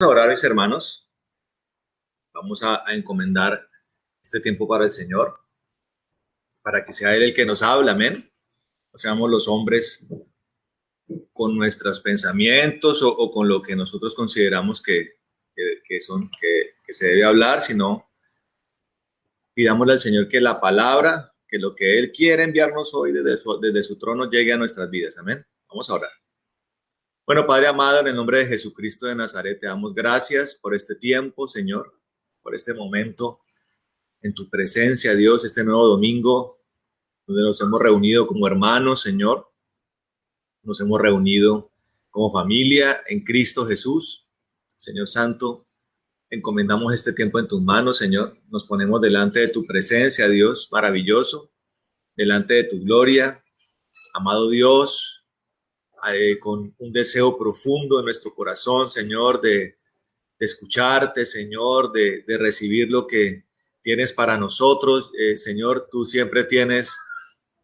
A orar, mis hermanos. Vamos a encomendar este tiempo para el Señor, para que sea Él el que nos habla, amén. No seamos los hombres con nuestros pensamientos o con lo que nosotros consideramos que se debe hablar, sino pidámosle al Señor que la palabra, que lo que Él quiere enviarnos hoy desde su trono llegue a nuestras vidas, amén. Vamos a orar. Bueno, Padre amado, en el nombre de Jesucristo de Nazaret, te damos gracias por este tiempo, Señor, por este momento en tu presencia, Dios, este nuevo domingo, donde nos hemos reunido como hermanos, Señor, nos hemos reunido como familia en Cristo Jesús. Señor Santo, encomendamos este tiempo en tus manos, Señor. Nos ponemos delante de tu presencia, Dios maravilloso, delante de tu gloria, amado Dios, con un deseo profundo en nuestro corazón, Señor, de escucharte, Señor, de recibir lo que tienes para nosotros. Señor, tú siempre tienes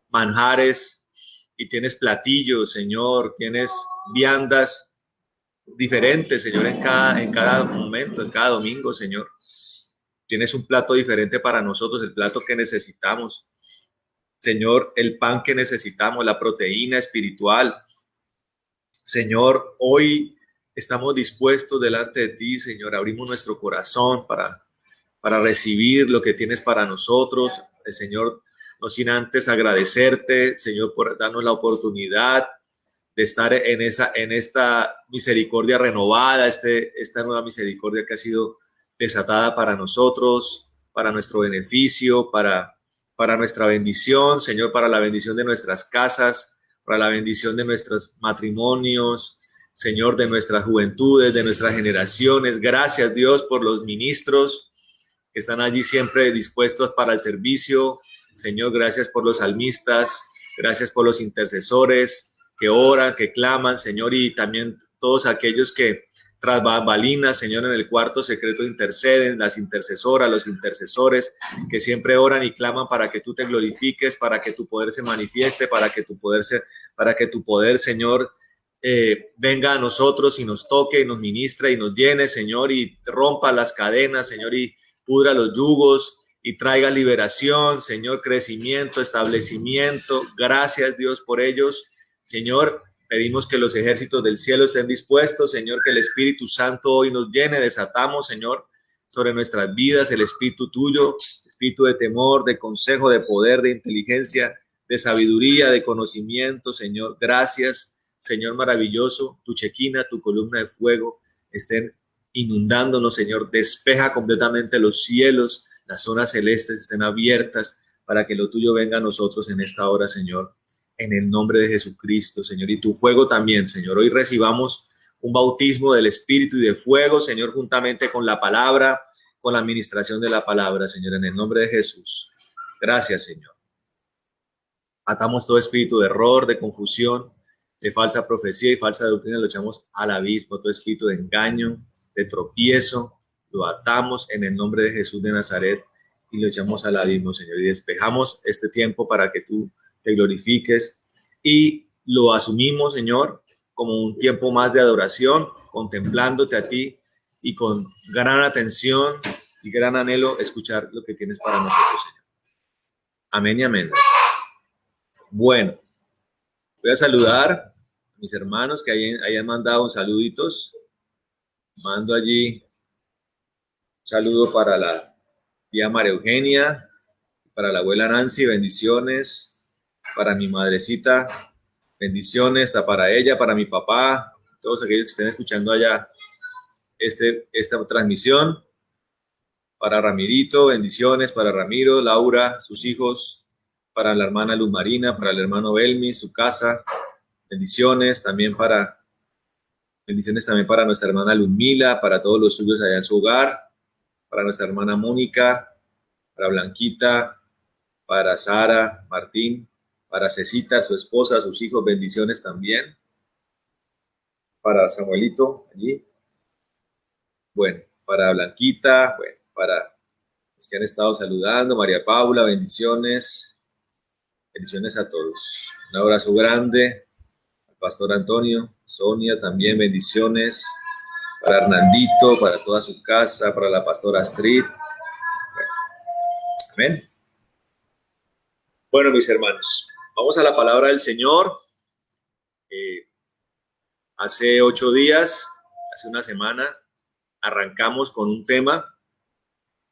manjares y tienes platillos, Señor, tienes viandas diferentes, Señor, en cada momento, en cada domingo, Señor. Tienes un plato diferente para nosotros, el plato que necesitamos, Señor, el pan que necesitamos, la proteína espiritual. Señor, hoy estamos dispuestos delante de ti, Señor, abrimos nuestro corazón para recibir lo que tienes para nosotros, Señor, no sin antes agradecerte, Señor, por darnos la oportunidad de estar en esta misericordia renovada, esta nueva misericordia que ha sido desatada para nosotros, para nuestro beneficio, para nuestra bendición, Señor, para la bendición de nuestras casas, para la bendición de nuestros matrimonios, Señor, de nuestras juventudes, de nuestras generaciones. Gracias, Dios, por los ministros que están allí siempre dispuestos para el servicio. Señor, gracias por los salmistas, gracias por los intercesores que oran, que claman, Señor, y también todos aquellos que tras bambalinas, Señor, en el cuarto secreto interceden, las intercesoras, los intercesores que siempre oran y claman para que tú te glorifiques, para que tu poder se manifieste, para que tu poder, Señor, venga a nosotros y nos toque y nos ministra y nos llene, Señor, y rompa las cadenas, Señor, y pudra los yugos y traiga liberación, Señor, crecimiento, establecimiento. Gracias, Dios, por ellos. Señor, pedimos que los ejércitos del cielo estén dispuestos, Señor, que el Espíritu Santo hoy nos llene. Desatamos, Señor, sobre nuestras vidas el Espíritu tuyo, Espíritu de temor, de consejo, de poder, de inteligencia, de sabiduría, de conocimiento, Señor. Gracias, Señor maravilloso. Tu chequina, tu columna de fuego estén inundándonos, Señor. Despeja completamente los cielos, las zonas celestes estén abiertas para que lo tuyo venga a nosotros en esta hora, Señor, en el nombre de Jesucristo, Señor. Y tu fuego también, Señor. Hoy recibamos un bautismo del Espíritu y de fuego, Señor, juntamente con la palabra, con la administración de la palabra, Señor, en el nombre de Jesús. Gracias, Señor. Atamos todo espíritu de error, de confusión, de falsa profecía y falsa doctrina, lo echamos al abismo. Todo espíritu de engaño, de tropiezo, lo atamos en el nombre de Jesús de Nazaret y lo echamos al abismo, Señor. Y despejamos este tiempo para que tú te glorifiques y lo asumimos, Señor, como un tiempo más de adoración, contemplándote a ti y con gran atención y gran anhelo escuchar lo que tienes para nosotros, Señor. Amén y amén. Bueno, voy a saludar a mis hermanos que hayan mandado saluditos. Mando allí un saludo para la tía María Eugenia, para la abuela Nancy, bendiciones, para mi madrecita, bendiciones, está para ella, para mi papá, todos aquellos que estén escuchando allá esta transmisión, para Ramirito, bendiciones, para Ramiro, Laura, sus hijos, para la hermana Luz Marina, para el hermano Belmi, su casa, bendiciones también para nuestra hermana Ludmila, para todos los suyos allá en su hogar, para nuestra hermana Mónica, para Blanquita, para Sara, Martín, para Cecita, su esposa, sus hijos, bendiciones también. Para Samuelito, allí. Bueno, para Blanquita, bueno, para los que han estado saludando, María Paula, bendiciones. Bendiciones a todos. Un abrazo grande al pastor Antonio, Sonia también, bendiciones. para Hernandito, para toda su casa, para la pastora Astrid. Amén. Bueno, mis hermanos, vamos a la palabra del Señor. Hace 8 días, hace una semana, arrancamos con un tema.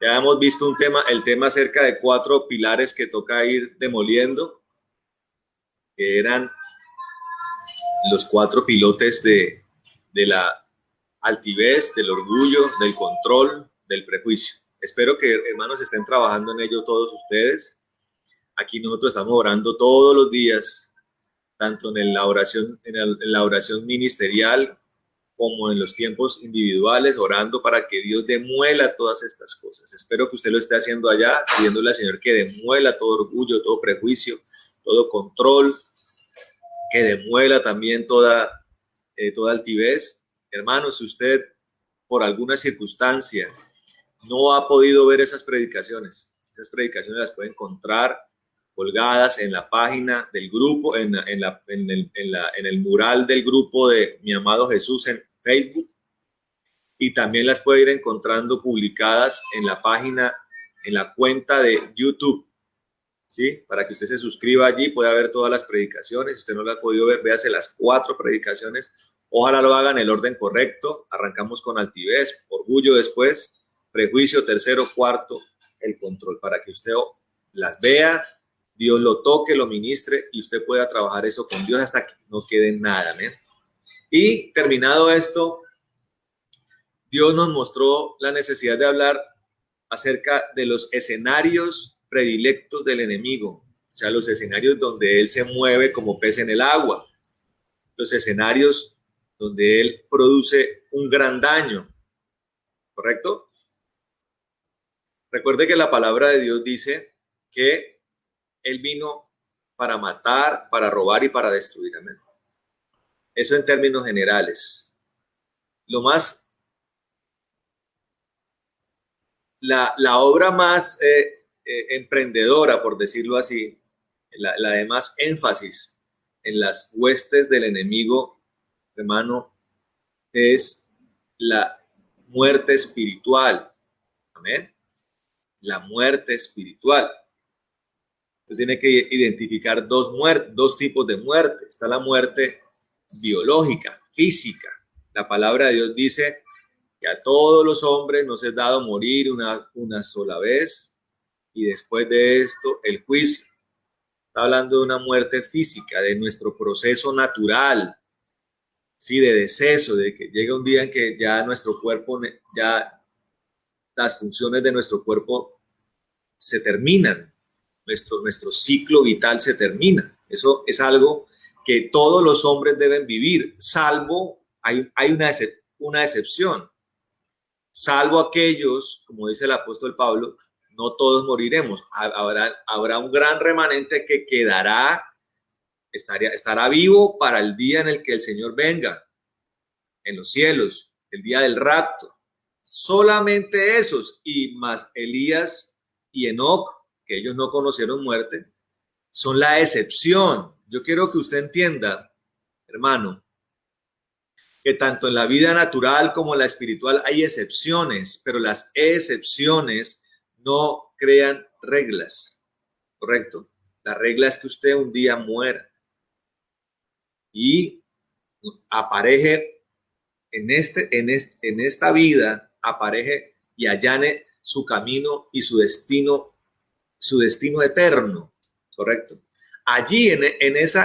Ya hemos visto el tema acerca de 4 pilares que toca ir demoliendo, que eran los 4 pilotes de la altivez, del orgullo, del control, del prejuicio. Espero que, hermanos, estén trabajando en ello todos ustedes. Aquí nosotros estamos orando todos los días, tanto en la oración ministerial como en los tiempos individuales, orando para que Dios demuela todas estas cosas. Espero que usted lo esté haciendo allá, pidiéndole al Señor que demuela todo orgullo, todo prejuicio, todo control, que demuela también toda altivez. Hermanos, si usted por alguna circunstancia no ha podido ver esas predicaciones las puede encontrar colgadas en la página del grupo, en el mural del grupo de Mi Amado Jesús en Facebook, y también las puede ir encontrando publicadas en la página, en la cuenta de YouTube, ¿sí? Para que usted se suscriba allí, pueda ver todas las predicaciones. Si usted no las ha podido ver, véase las 4 predicaciones. Ojalá lo hagan en el orden correcto. Arrancamos con altivez, orgullo después, prejuicio tercero, cuarto, el control, para que usted las vea, Dios lo toque, lo ministre y usted pueda trabajar eso con Dios hasta que no quede nada. ¿eh? Y terminado esto, Dios nos mostró la necesidad de hablar acerca de los escenarios predilectos del enemigo, o sea, los escenarios donde él se mueve como pez en el agua, los escenarios donde él produce un gran daño, ¿correcto? Recuerde que la palabra de Dios dice que él vino para matar, para robar y para destruir. Amén. Eso en términos generales. La obra más emprendedora, por decirlo así, la de más énfasis en las huestes del enemigo, hermano, es la muerte espiritual. Amén. La muerte espiritual. Usted tiene que identificar dos tipos de muerte. Está la muerte biológica, física. La palabra de Dios dice que a todos los hombres nos es dado morir una sola vez y después de esto el juicio. Está hablando de una muerte física, de nuestro proceso natural, sí, de deceso, de que llega un día en que ya nuestro cuerpo, ya las funciones de nuestro cuerpo se terminan, nuestro ciclo vital se termina. Eso es algo que todos los hombres deben vivir, salvo, hay una excepción, salvo aquellos, como dice el apóstol Pablo, no todos moriremos, habrá un gran remanente que estará vivo para el día en el que el Señor venga, en los cielos, el día del rapto. Solamente esos, y más Elías y Enoc, que ellos no conocieron muerte, son la excepción. Yo quiero que usted entienda, hermano, que tanto en la vida natural como en la espiritual hay excepciones, pero las excepciones no crean reglas, ¿correcto? La regla es que usted un día muera y apareje en esta vida, apareje y allane su camino y su destino eterno, ¿correcto? Allí en ese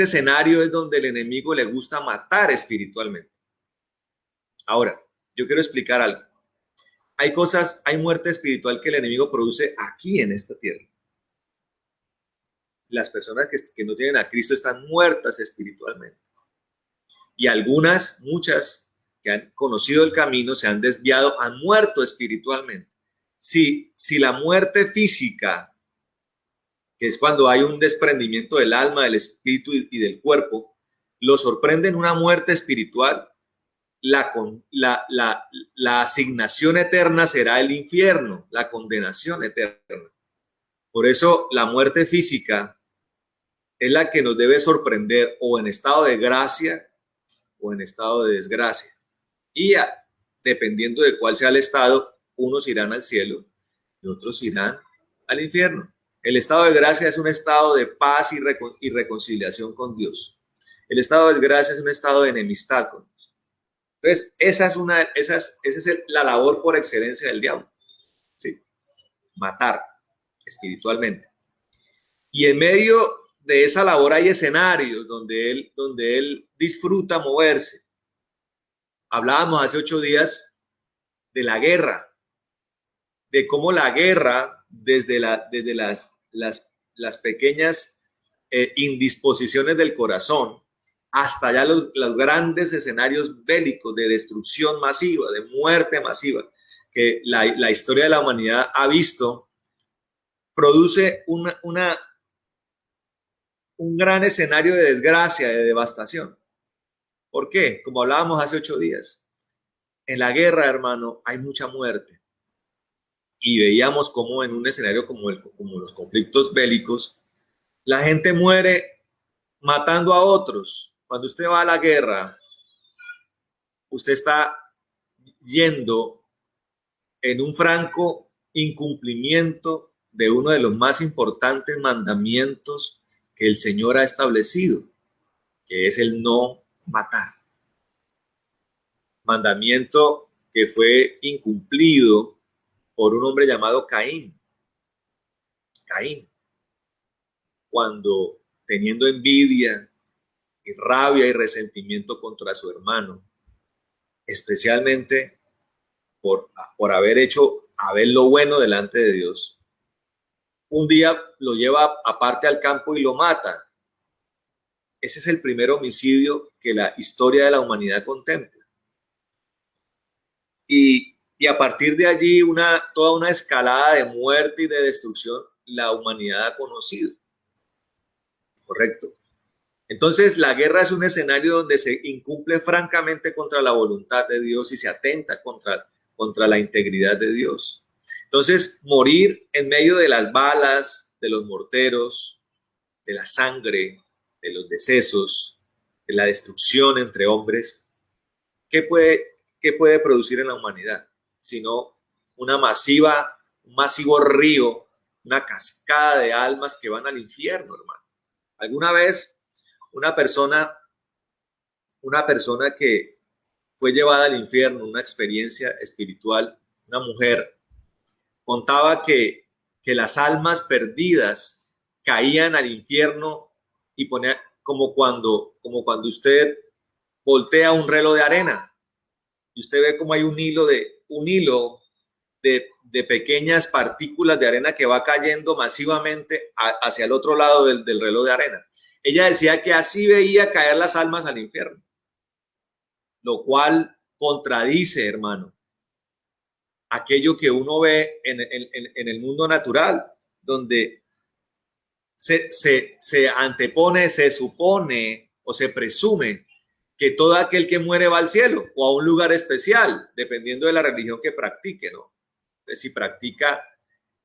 escenario es donde el enemigo le gusta matar espiritualmente. Ahora, yo quiero explicar algo. Hay muerte espiritual que el enemigo produce aquí en esta tierra. Las personas que no tienen a Cristo están muertas espiritualmente. Y muchas que han conocido el camino, se han desviado, han muerto espiritualmente. Si la muerte física, que es cuando hay un desprendimiento del alma, del espíritu y del cuerpo, lo sorprende en una muerte espiritual, la asignación eterna será el infierno, la condenación eterna. Por eso la muerte física es la que nos debe sorprender o en estado de gracia o en estado de desgracia. Y dependiendo de cuál sea el estado, unos irán al cielo y otros irán al infierno. El estado de gracia es un estado de paz y reconciliación con Dios. El estado de desgracia es un estado de enemistad con Dios. Entonces, esa es la labor por excelencia del diablo. ¿Sí? Matar espiritualmente. Y en medio de esa labor hay escenarios donde él disfruta moverse. Hablábamos hace 8 días de la guerra, de cómo la guerra, desde las pequeñas indisposiciones del corazón, hasta ya los grandes escenarios bélicos de destrucción masiva, de muerte masiva, que la historia de la humanidad ha visto, produce un gran escenario de desgracia, de devastación. ¿Por qué? Como hablábamos hace 8 días, en la guerra, hermano, hay mucha muerte. Y veíamos cómo en un escenario como los conflictos bélicos, la gente muere matando a otros. Cuando usted va a la guerra, usted está yendo en un franco incumplimiento de uno de los más importantes mandamientos que el Señor ha establecido, que es el no matar. Mandamiento que fue incumplido por un hombre llamado Caín. Caín, cuando teniendo envidia y rabia y resentimiento contra su hermano, especialmente por haber lo bueno delante de Dios, un día lo lleva aparte al campo y lo mata. Ese es el primer homicidio que la historia de la humanidad contempla. Y a partir de allí, toda una escalada de muerte y de destrucción la humanidad ha conocido. Correcto. Entonces, la guerra es un escenario donde se incumple francamente contra la voluntad de Dios y se atenta contra la integridad de Dios. Entonces, morir en medio de las balas, de los morteros, de la sangre, de los decesos, de la destrucción entre hombres, ¿qué puede producir en la humanidad? Sino un masivo río, una cascada de almas que van al infierno, hermano. ¿Alguna vez una persona que fue llevada al infierno, una experiencia espiritual, una mujer, contaba que las almas perdidas caían al infierno y ponía como cuando usted voltea un reloj de arena y usted ve como hay un hilo de pequeñas partículas de arena que va cayendo masivamente hacia el otro lado del reloj de arena. Ella decía que así veía caer las almas al infierno, lo cual contradice, hermano, aquello que uno ve en el mundo natural, donde se antepone, se supone o se presume que todo aquel que muere va al cielo o a un lugar especial, dependiendo de la religión que practique, ¿no? Entonces, si practica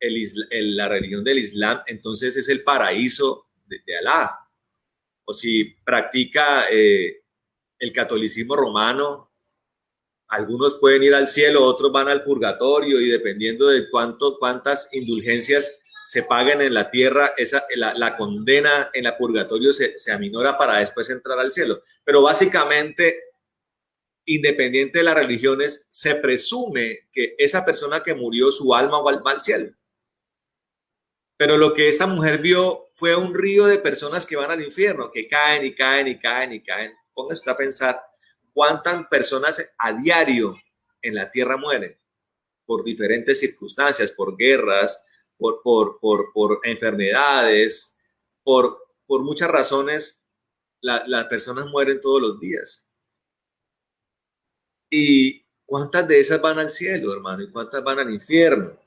la religión del Islam, entonces es el paraíso de Alá. O si practica el catolicismo romano, algunos pueden ir al cielo, otros van al purgatorio, y dependiendo de cuántas indulgencias se paguen en la tierra, la condena en la purgatorio se aminora para después entrar al cielo. Pero básicamente, independiente de las religiones, se presume que esa persona que murió, su alma va al cielo. Pero lo que esta mujer vio fue un río de personas que van al infierno, que caen y caen y caen y caen. Póngase usted a pensar cuántas personas a diario en la tierra mueren por diferentes circunstancias, por guerras, por enfermedades, por muchas razones. Las personas mueren todos los días. ¿Y cuántas de esas van al cielo, hermano? ¿Y cuántas van al infierno?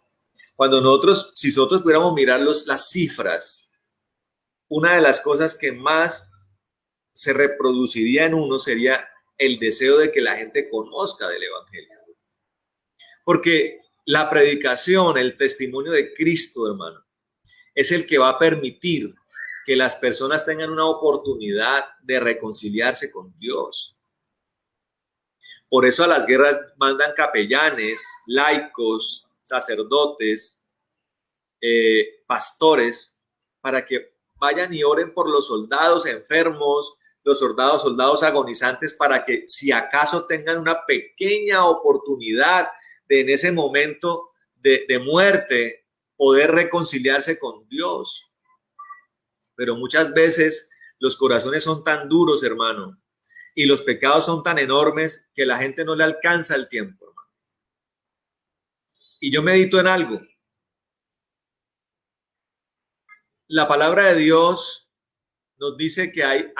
Si nosotros pudiéramos mirar las cifras, una de las cosas que más se reproduciría en uno sería el deseo de que la gente conozca del Evangelio. Porque la predicación, el testimonio de Cristo, hermano, es el que va a permitir que las personas tengan una oportunidad de reconciliarse con Dios. Por eso a las guerras mandan capellanes, laicos, sacerdotes, pastores, para que vayan y oren por los soldados enfermos, los soldados agonizantes, para que si acaso tengan una pequeña oportunidad de en ese momento de muerte poder reconciliarse con Dios. Pero muchas veces los corazones son tan duros, hermano, y los pecados son tan enormes que la gente no le alcanza el tiempo, hermano. Y yo medito en algo. La palabra de Dios nos dice que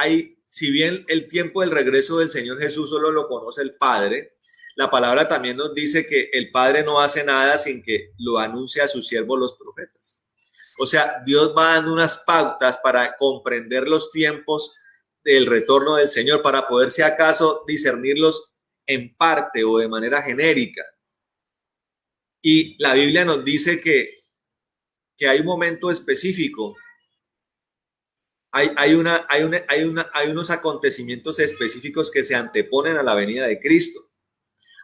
si bien el tiempo del regreso del Señor Jesús solo lo conoce el Padre, la palabra también nos dice que el Padre no hace nada sin que lo anuncie a sus siervos los profetas. O sea, Dios va dando unas pautas para comprender los tiempos del retorno del Señor, para poder, si acaso, discernirlos en parte o de manera genérica. Y la Biblia nos dice que hay un momento específico, hay unos acontecimientos específicos que se anteponen a la venida de Cristo.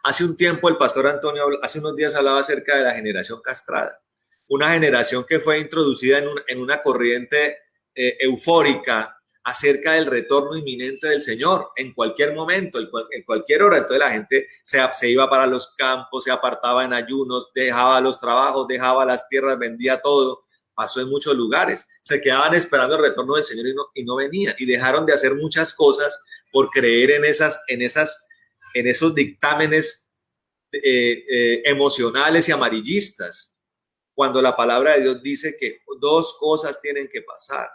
Hace un tiempo el pastor Antonio, hace unos días, hablaba acerca de la generación castrada, una generación que fue introducida en una corriente eufórica acerca del retorno inminente del Señor en cualquier momento, en cualquier hora. Entonces la gente se iba para los campos, se apartaba en ayunos, dejaba los trabajos, dejaba las tierras, vendía todo. Pasó en muchos lugares. Se quedaban esperando el retorno del Señor y no venía. Y dejaron de hacer muchas cosas por creer en esos dictámenes emocionales y amarillistas, cuando la palabra de Dios dice que dos cosas tienen que pasar,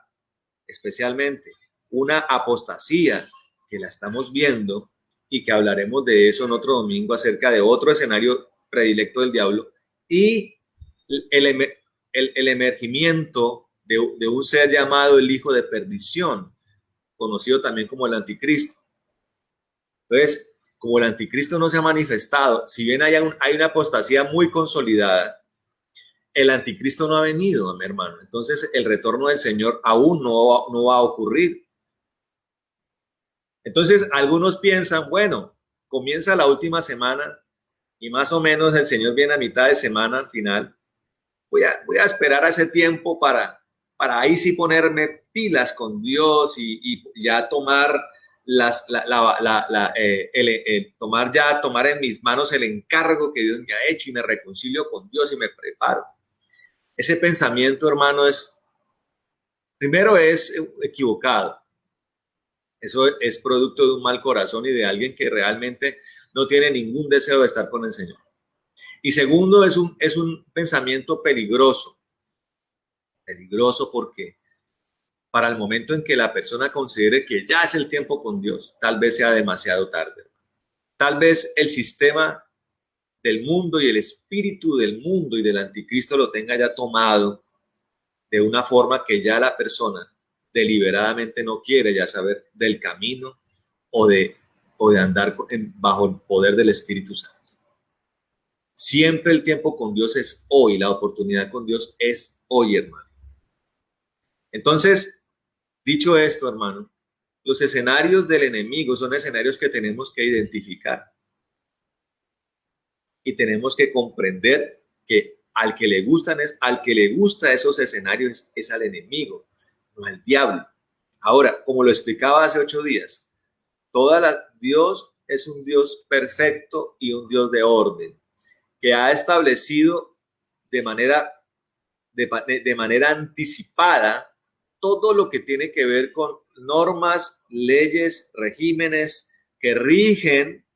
especialmente una apostasía, que la estamos viendo y que hablaremos de eso en otro domingo, acerca de otro escenario predilecto del diablo, y el emergimiento de un ser llamado el hijo de perdición, conocido también como el anticristo. Entonces, como el anticristo no se ha manifestado, si bien hay una apostasía muy consolidada, el anticristo no ha venido, mi hermano. Entonces, el retorno del Señor aún no va a ocurrir. Entonces, algunos piensan, bueno, comienza la última semana y más o menos el Señor viene a mitad de semana final. Voy a esperar a ese tiempo para ahí sí ponerme pilas con Dios y ya tomar tomar en mis manos el encargo que Dios me ha hecho y me reconcilio con Dios y me preparo. Ese pensamiento, hermano, primero es equivocado. Eso es producto de un mal corazón y de alguien que realmente no tiene ningún deseo de estar con el Señor. Y segundo, es un pensamiento peligroso. Peligroso porque para el momento en que la persona considere que ya es el tiempo con Dios, tal vez sea demasiado tarde. Tal vez el sistema del mundo y el espíritu del mundo y del anticristo lo tenga ya tomado de una forma que ya la persona deliberadamente no quiere ya saber del camino o de andar bajo el poder del Espíritu Santo. Siempre el tiempo con Dios es hoy, la oportunidad con Dios es hoy, hermano. Entonces, dicho esto, hermano, los escenarios del enemigo son escenarios que tenemos que identificar y tenemos que comprender que al que le gusta esos escenarios es al enemigo, no al diablo. Ahora, como lo explicaba hace 8 días, Dios es un Dios perfecto y un Dios de orden, que ha establecido de manera anticipada todo lo que tiene que ver con normas, leyes, regímenes que rigen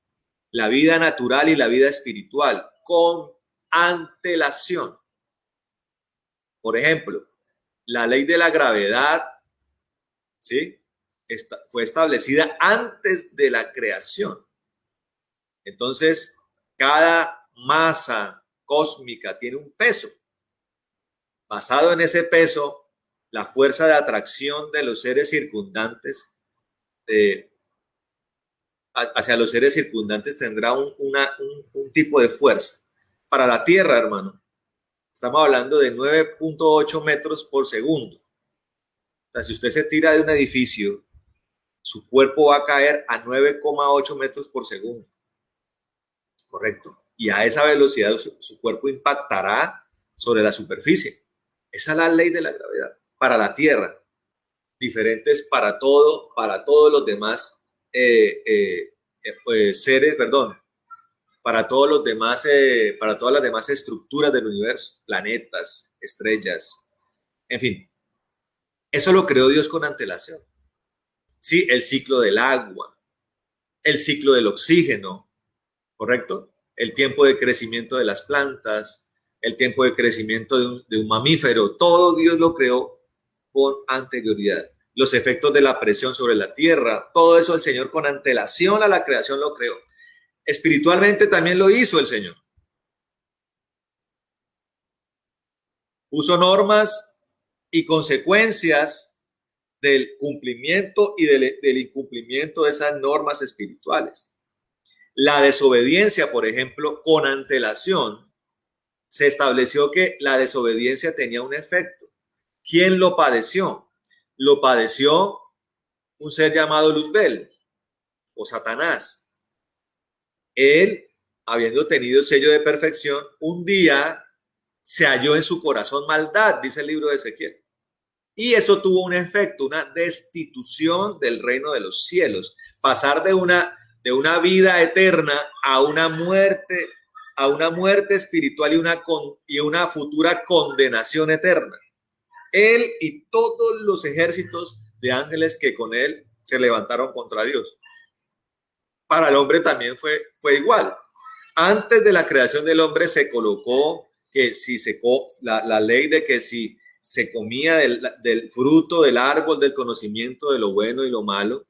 la vida natural y la vida espiritual con antelación. Por ejemplo, la ley de la gravedad, ¿sí? Fue establecida antes de la creación. Entonces, cada masa cósmica tiene un peso. Basado en ese peso, la fuerza de atracción de los seres circundantes hacia los seres circundantes tendrá un tipo de fuerza. Para la Tierra, hermano, estamos hablando de 9.8 metros por segundo. O sea, si usted se tira de un edificio, su cuerpo va a caer a 9,8 metros por segundo. ¿correcto? Y a esa velocidad su cuerpo impactará sobre la superficie. Esa es la ley de la gravedad para la Tierra. Diferentes para todos los demás seres, perdón, para todos los demás, para todas las demás estructuras del universo, planetas, estrellas, en fin. Eso lo creó Dios con antelación. Sí, el ciclo del agua, el ciclo del oxígeno, ¿correcto? El tiempo de crecimiento de las plantas, el tiempo de crecimiento de un mamífero, todo Dios lo creó con anterioridad. Los efectos de la presión sobre la tierra, todo eso el Señor con antelación a la creación lo creó. Espiritualmente también lo hizo el Señor. Puso normas y consecuencias del cumplimiento y del incumplimiento de esas normas espirituales. La desobediencia, por ejemplo, con antelación, se estableció que la desobediencia tenía un efecto. ¿Quién lo padeció? Lo padeció un ser llamado Luzbel o Satanás. Él, habiendo tenido el sello de perfección, un día se halló en su corazón maldad, dice el libro de Ezequiel. Y eso tuvo un efecto, una destitución del reino de los cielos. Pasar de una vida eterna a una muerte espiritual y una futura condenación eterna. Él y todos los ejércitos de ángeles que con él se levantaron contra Dios. Para el hombre también fue igual. Antes de la creación del hombre se colocó que si la ley de que si se comía del fruto del árbol del conocimiento de lo bueno y lo malo,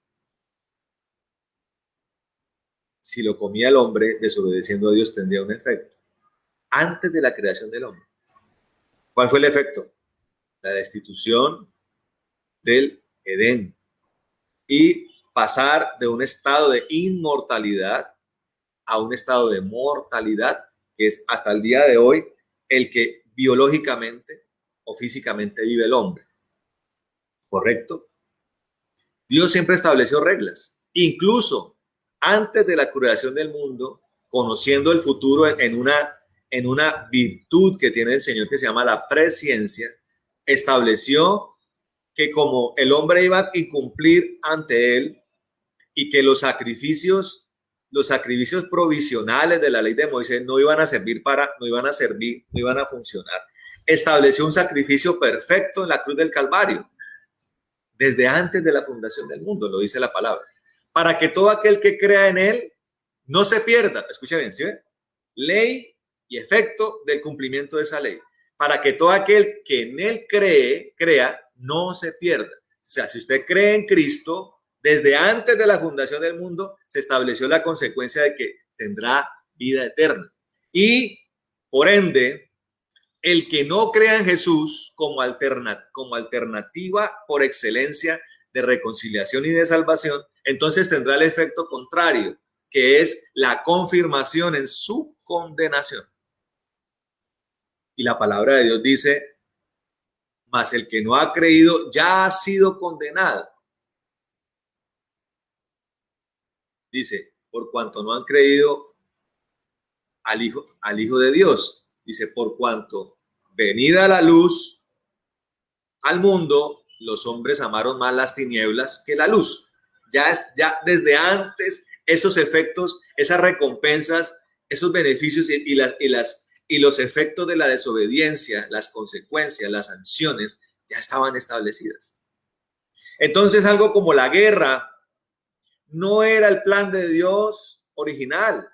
si lo comía el hombre desobedeciendo a Dios tendría un efecto. Antes de la creación del hombre. ¿Cuál fue el efecto? La destitución del Edén y pasar de un estado de inmortalidad a un estado de mortalidad, que es hasta el día de hoy el que biológicamente o físicamente vive el hombre. ¿Correcto? Dios siempre estableció reglas, incluso antes de la creación del mundo, conociendo el futuro en una virtud que tiene el Señor que se llama la presciencia, estableció que como el hombre iba a incumplir ante él y que los sacrificios provisionales de la ley de Moisés no iban a funcionar. Estableció un sacrificio perfecto en la cruz del Calvario, desde antes de la fundación del mundo, lo dice la palabra, para que todo aquel que crea en él no se pierda. Escucha bien, ¿sí? Ley y efecto del cumplimiento de esa ley, para que todo aquel que en él crea, no se pierda. O sea, si usted cree en Cristo, desde antes de la fundación del mundo, se estableció la consecuencia de que tendrá vida eterna. Y, por ende, el que no crea en Jesús como alternativa por excelencia de reconciliación y de salvación, entonces tendrá el efecto contrario, que es la confirmación en su condenación. Y la palabra de Dios dice, mas el que no ha creído ya ha sido condenado. Dice, por cuanto no han creído al Hijo de Dios. Dice, por cuanto venida la luz al mundo, los hombres amaron más las tinieblas que la luz. Ya desde antes, esos efectos, esas recompensas, esos beneficios y los efectos de la desobediencia, las consecuencias, las sanciones, ya estaban establecidas. Entonces, algo como la guerra no era el plan de Dios original.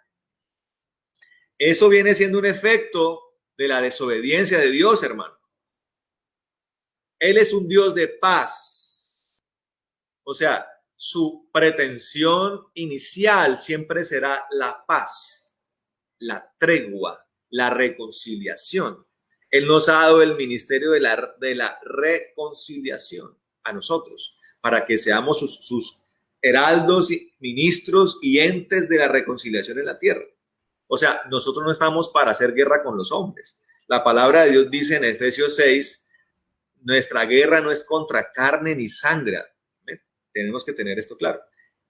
Eso viene siendo un efecto de la desobediencia de Dios, hermano. Él es un Dios de paz. O sea, su pretensión inicial siempre será la paz, la tregua, la reconciliación. Él nos ha dado el ministerio de la reconciliación a nosotros, para que seamos sus heraldos, ministros y entes de la reconciliación en la tierra. O sea, nosotros no estamos para hacer guerra con los hombres. La palabra de Dios dice en Efesios 6, nuestra guerra no es contra carne ni sangre. ¿Ven? Tenemos que tener esto claro.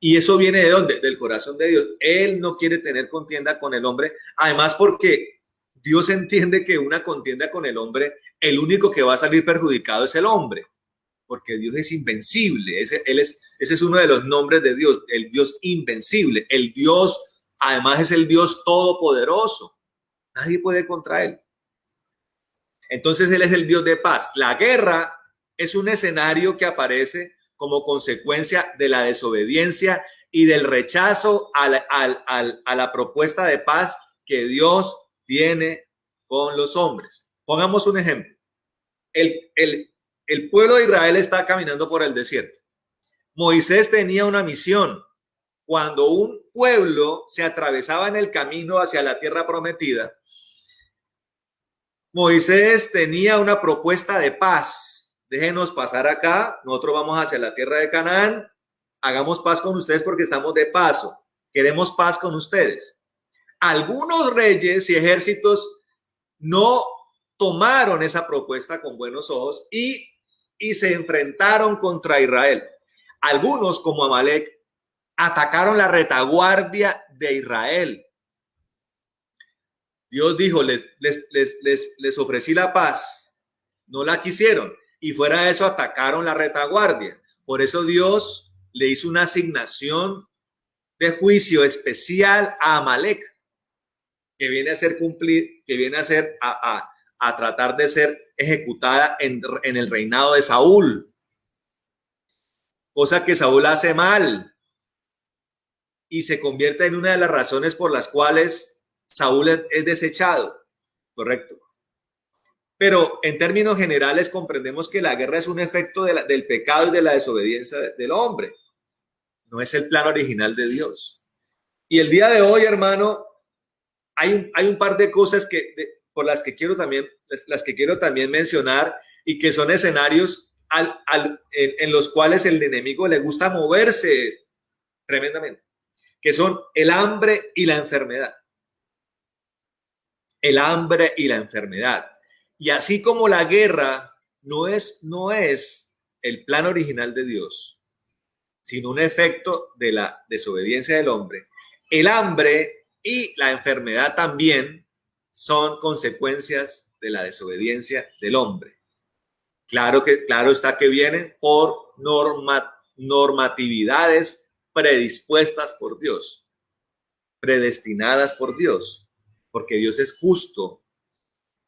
Y eso viene ¿de dónde? Del corazón de Dios. Él no quiere tener contienda con el hombre, además porque Dios entiende que una contienda con el hombre, el único que va a salir perjudicado es el hombre, porque Dios es invencible. Ese es uno de los nombres de Dios, el Dios invencible. El Dios, además, es el Dios todopoderoso. Nadie puede contra él. Entonces Él es el Dios de paz. La guerra es un escenario que aparece como consecuencia de la desobediencia y del rechazo a la propuesta de paz que Dios tiene con los hombres. Pongamos un ejemplo. El pueblo de Israel está caminando por el desierto. Moisés tenía una misión. Cuando un pueblo se atravesaba en el camino hacia la tierra prometida, Moisés tenía una propuesta de paz. Déjenos pasar acá, nosotros vamos hacia la tierra de Canaán, hagamos paz con ustedes porque estamos de paso, queremos paz con ustedes. Algunos reyes y ejércitos no tomaron esa propuesta con buenos ojos y se enfrentaron contra Israel. Algunos, como Amalek, atacaron la retaguardia de Israel. Dios dijo, les ofrecí la paz, no la quisieron, y fuera de eso atacaron la retaguardia. Por eso Dios le hizo una asignación de juicio especial a Amalek, que viene a ser cumplir, que viene a ser a tratar de ser ejecutada en el reinado de Saúl, cosa que Saúl hace mal y se convierte en una de las razones por las cuales Saúl es desechado, correcto. Pero en términos generales comprendemos que la guerra es un efecto del pecado y de la desobediencia del hombre. No es el plan original de Dios. Y el día de hoy, hermano, hay un par de cosas por las que quiero también mencionar y que son escenarios en los cuales el enemigo le gusta moverse tremendamente, que son el hambre y la enfermedad. El hambre y la enfermedad. Y así como la guerra no es el plan original de Dios, sino un efecto de la desobediencia del hombre, el hambre y la enfermedad también son consecuencias de la desobediencia del hombre. Claro está que vienen por normatividades predispuestas por Dios, predestinadas por Dios, porque Dios es justo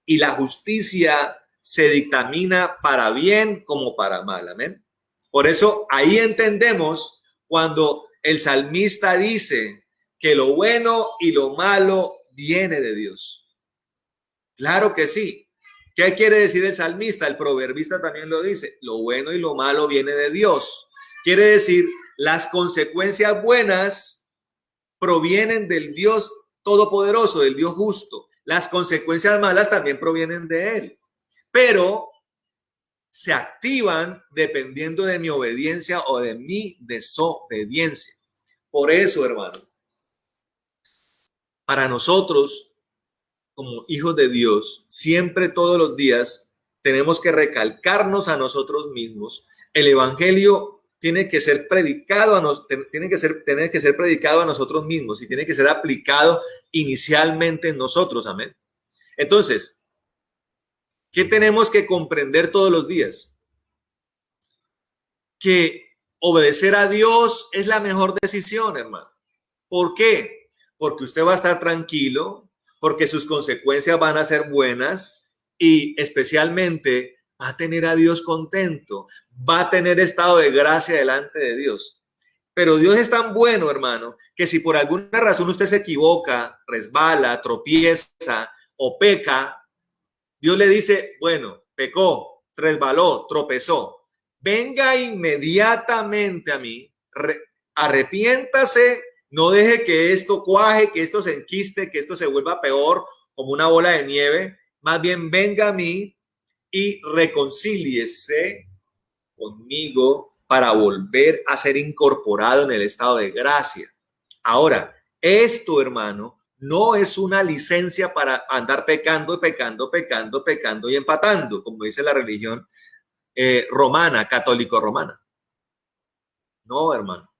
y la justicia se dictamina para bien como para mal. Amén. Por eso ahí entendemos cuando el salmista dice que lo bueno y lo malo viene de Dios. Claro que sí. ¿Qué quiere decir el salmista? El proverbista también lo dice. Lo bueno y lo malo viene de Dios. Quiere decir, las consecuencias buenas provienen del Dios todopoderoso, del Dios justo. Las consecuencias malas también provienen de él, pero se activan dependiendo de mi obediencia o de mi desobediencia. Por eso, hermano, para nosotros, como hijos de Dios, siempre, todos los días, tenemos que recalcarnos a nosotros mismos. El evangelio tiene que ser predicado tiene que ser predicado a nosotros mismos y tiene que ser aplicado inicialmente en nosotros. Amén. Entonces, ¿qué tenemos que comprender todos los días? Que obedecer a Dios es la mejor decisión, hermano. ¿Por qué? Porque usted va a estar tranquilo, porque sus consecuencias van a ser buenas y especialmente va a tener a Dios contento, va a tener estado de gracia delante de Dios. Pero Dios es tan bueno, hermano, que si por alguna razón usted se equivoca, resbala, tropieza o peca, Dios le dice, bueno, pecó, resbaló, tropezó, venga inmediatamente a mí, arrepiéntase, no deje que esto cuaje, que esto se enquiste, que esto se vuelva peor, como una bola de nieve, más bien venga a mí y reconcíliese conmigo para volver a ser incorporado en el estado de gracia. Ahora, esto, hermano, no es una licencia para andar pecando y empatando, como dice la religión romana, católico-romana. No, hermano.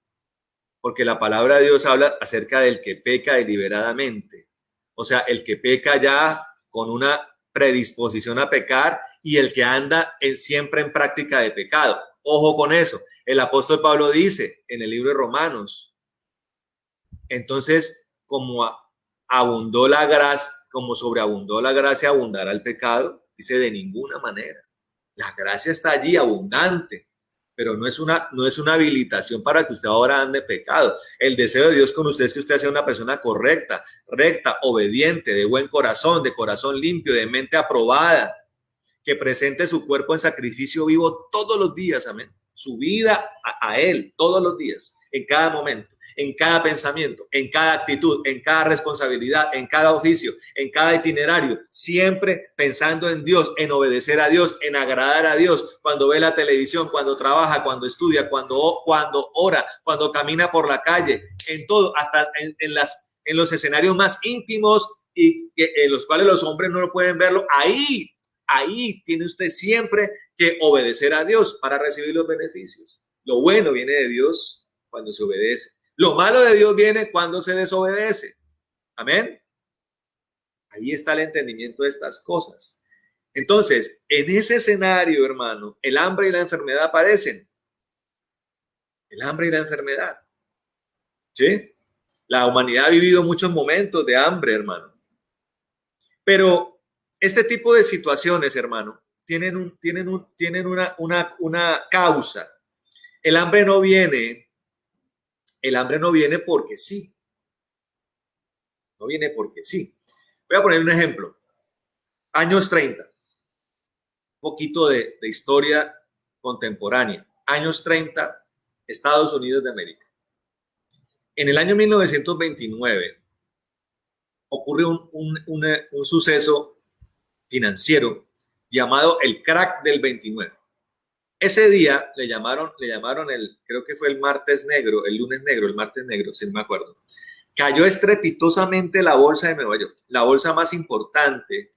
porque la palabra de Dios habla acerca del que peca deliberadamente. O sea, el que peca ya con una predisposición a pecar y el que anda siempre en práctica de pecado. Ojo con eso. El apóstol Pablo dice en el libro de Romanos, entonces, como abundó la gracia, como sobreabundó la gracia, abundará el pecado. Dice, de ninguna manera. La gracia está allí abundante, pero no es una habilitación para que usted ahora ande pecado. El deseo de Dios con usted es que usted sea una persona correcta, recta, obediente, de buen corazón, de corazón limpio, de mente aprobada, que presente su cuerpo en sacrificio vivo todos los días, amén. Su vida a Él todos los días, en cada momento, en cada pensamiento, en cada actitud, en cada responsabilidad, en cada oficio, en cada itinerario, siempre pensando en Dios, en obedecer a Dios, en agradar a Dios, cuando ve la televisión, cuando trabaja, cuando estudia, cuando ora, cuando camina por la calle, en todo, hasta en los escenarios más íntimos y en los cuales los hombres no lo pueden verlo. Ahí tiene usted siempre que obedecer a Dios para recibir los beneficios. Lo bueno viene de Dios cuando se obedece. Lo malo de Dios viene cuando se desobedece. Amén. Ahí está el entendimiento de estas cosas. Entonces, en ese escenario, hermano, el hambre y la enfermedad aparecen. El hambre y la enfermedad. ¿Sí? La humanidad ha vivido muchos momentos de hambre, hermano. Pero este tipo de situaciones, hermano, tienen una causa. El hambre no viene porque sí. No viene porque sí. Voy a poner un ejemplo. Años 30. Un poquito de historia contemporánea. Años 30, Estados Unidos de América. En el año 1929 ocurre un suceso financiero llamado el crack del 29. Ese día le llamaron creo que fue el martes negro, el lunes negro, el martes negro, si no me acuerdo. Cayó estrepitosamente la bolsa de Nueva York, la bolsa más importante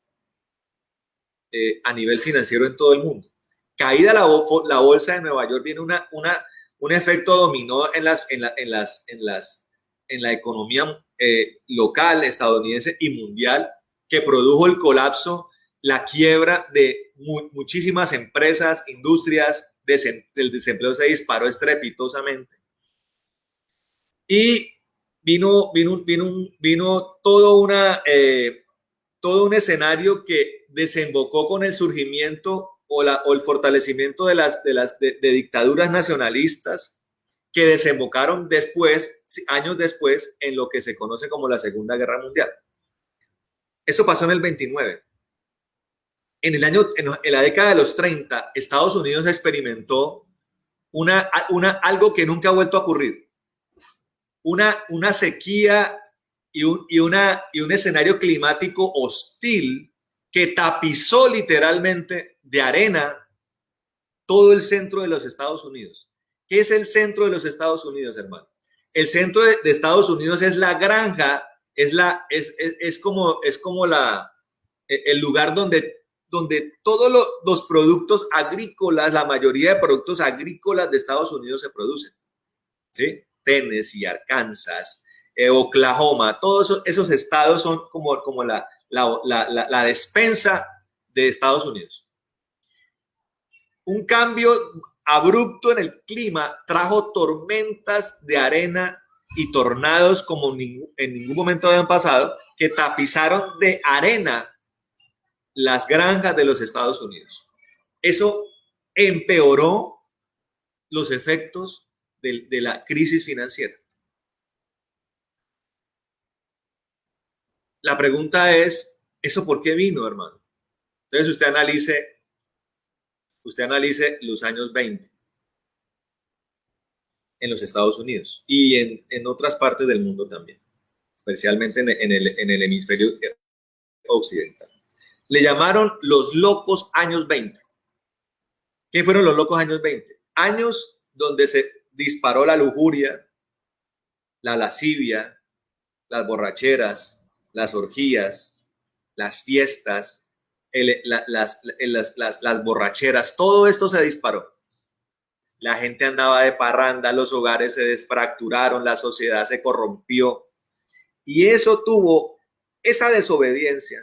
a nivel financiero en todo el mundo. Caída la bolsa de Nueva York, viene un efecto dominó en la economía local, estadounidense y mundial, que produjo el colapso, la quiebra de muchísimas empresas, industrias, el desempleo se disparó estrepitosamente. Y vino todo un escenario que desembocó con el surgimiento o el fortalecimiento de dictaduras nacionalistas que desembocaron años después, en lo que se conoce como la Segunda Guerra Mundial. Eso pasó en el 29. En la década de los 30, Estados Unidos experimentó algo que nunca ha vuelto a ocurrir. Una sequía y un escenario climático hostil que tapizó literalmente de arena todo el centro de los Estados Unidos. ¿Qué es el centro de los Estados Unidos, hermano? El centro de Estados Unidos es la granja, es como el lugar donde todos los productos agrícolas, la mayoría de productos agrícolas de Estados Unidos se producen. ¿Sí? Tennessee, Arkansas, Oklahoma, todos esos estados son como la despensa de Estados Unidos. Un cambio abrupto en el clima trajo tormentas de arena y tornados como en ningún momento habían pasado, que tapizaron de arena las granjas de los Estados Unidos. Eso empeoró los efectos de la crisis financiera. La pregunta es, ¿eso por qué vino, hermano? Entonces usted analice los años 20 en los Estados Unidos y en otras partes del mundo también, especialmente en el hemisferio occidental. Le llamaron los locos años 20. ¿Qué fueron los locos años 20? Años donde se disparó la lujuria, la lascivia, las borracheras, las orgías, las fiestas, las borracheras, todo esto se disparó. la gente andaba de parranda, los hogares se desfracturaron, la sociedad se corrompió. Y eso tuvo, esa desobediencia,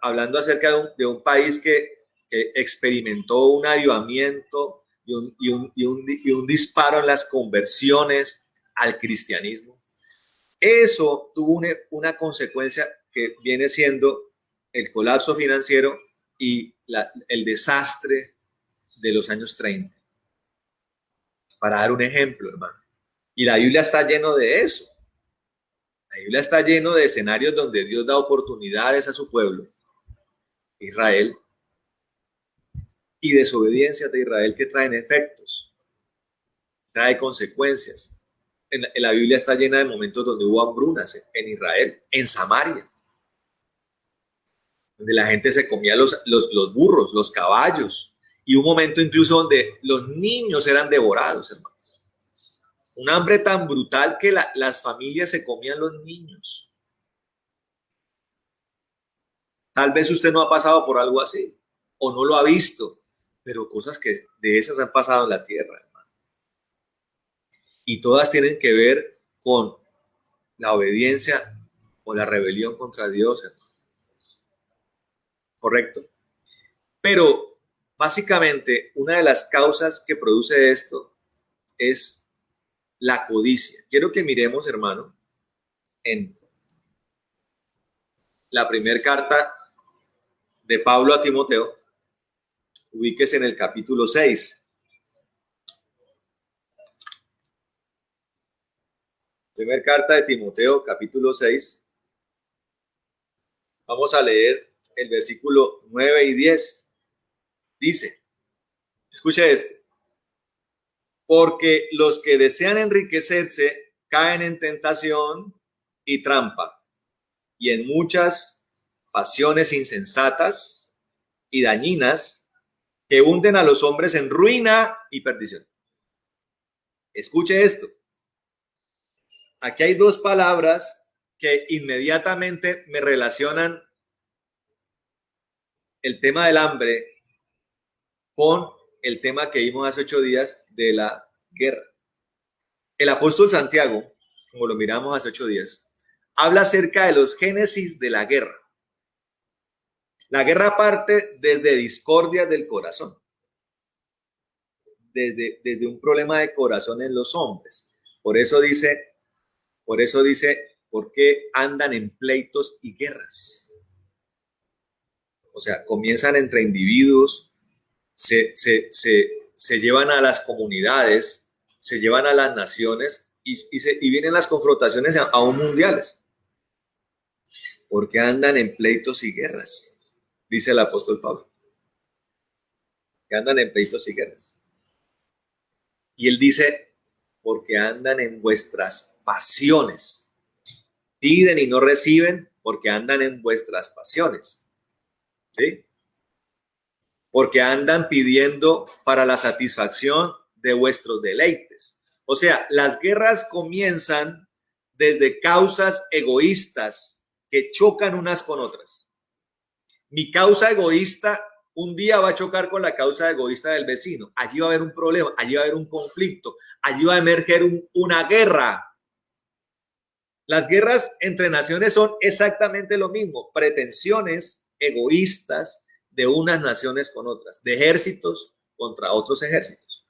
hablando acerca de un país que experimentó un avivamiento y un disparo en las conversiones al cristianismo. Eso tuvo una consecuencia que viene siendo el colapso financiero y el desastre de los años 30. Para dar un ejemplo, hermano. Y la Biblia está lleno de eso. La Biblia está lleno de escenarios donde Dios da oportunidades a su pueblo, Israel, y desobediencias de Israel que traen efectos, trae consecuencias. En la Biblia está llena de momentos donde hubo hambrunas en Israel, en Samaria, donde la gente se comía los burros, los caballos, y un momento incluso donde los niños eran devorados, hermano. Un hambre tan brutal que las familias se comían los niños. Tal vez usted no ha pasado por algo así, o no lo ha visto, pero cosas que de esas han pasado en la tierra, hermano. Y todas tienen que ver con la obediencia o la rebelión contra Dios, hermano. ¿Correcto? Pero básicamente una de las causas que produce esto es la codicia. Quiero que miremos, hermano, en la primera carta de Pablo a Timoteo. Ubíquese en el capítulo 6. Primera carta de Timoteo, capítulo 6. Vamos a leer el versículo 9 y 10. Dice, escuche este. Porque los que desean enriquecerse caen en tentación y trampa, y en muchas pasiones insensatas y dañinas que hunden a los hombres en ruina y perdición. Escuche esto. Aquí hay dos palabras que inmediatamente me relacionan el tema del hambre con el tema que vimos hace 8 días de la guerra. El apóstol Santiago, como lo miramos hace 8 días, habla acerca de los génesis de la guerra. La guerra parte desde discordias del corazón, desde un problema de corazón en los hombres. Por eso dice, ¿por qué andan en pleitos y guerras? O sea, comienzan entre individuos, se llevan a las comunidades, se llevan a las naciones y vienen las confrontaciones aún mundiales. Porque andan en pleitos y guerras, dice el apóstol Pablo. Que andan en pleitos y guerras. Y él dice, porque andan en vuestras pasiones. Piden y no reciben porque andan en vuestras pasiones. ¿Sí? Porque andan pidiendo para la satisfacción de vuestros deleites. O sea, las guerras comienzan desde causas egoístas que chocan unas con otras. Mi causa egoísta un día va a chocar con la causa egoísta del vecino. Allí va a haber un problema, allí va a haber un conflicto, allí va a emerger una guerra. Las guerras entre naciones son exactamente lo mismo, pretensiones egoístas de unas naciones con otras, de ejércitos contra otros ejércitos.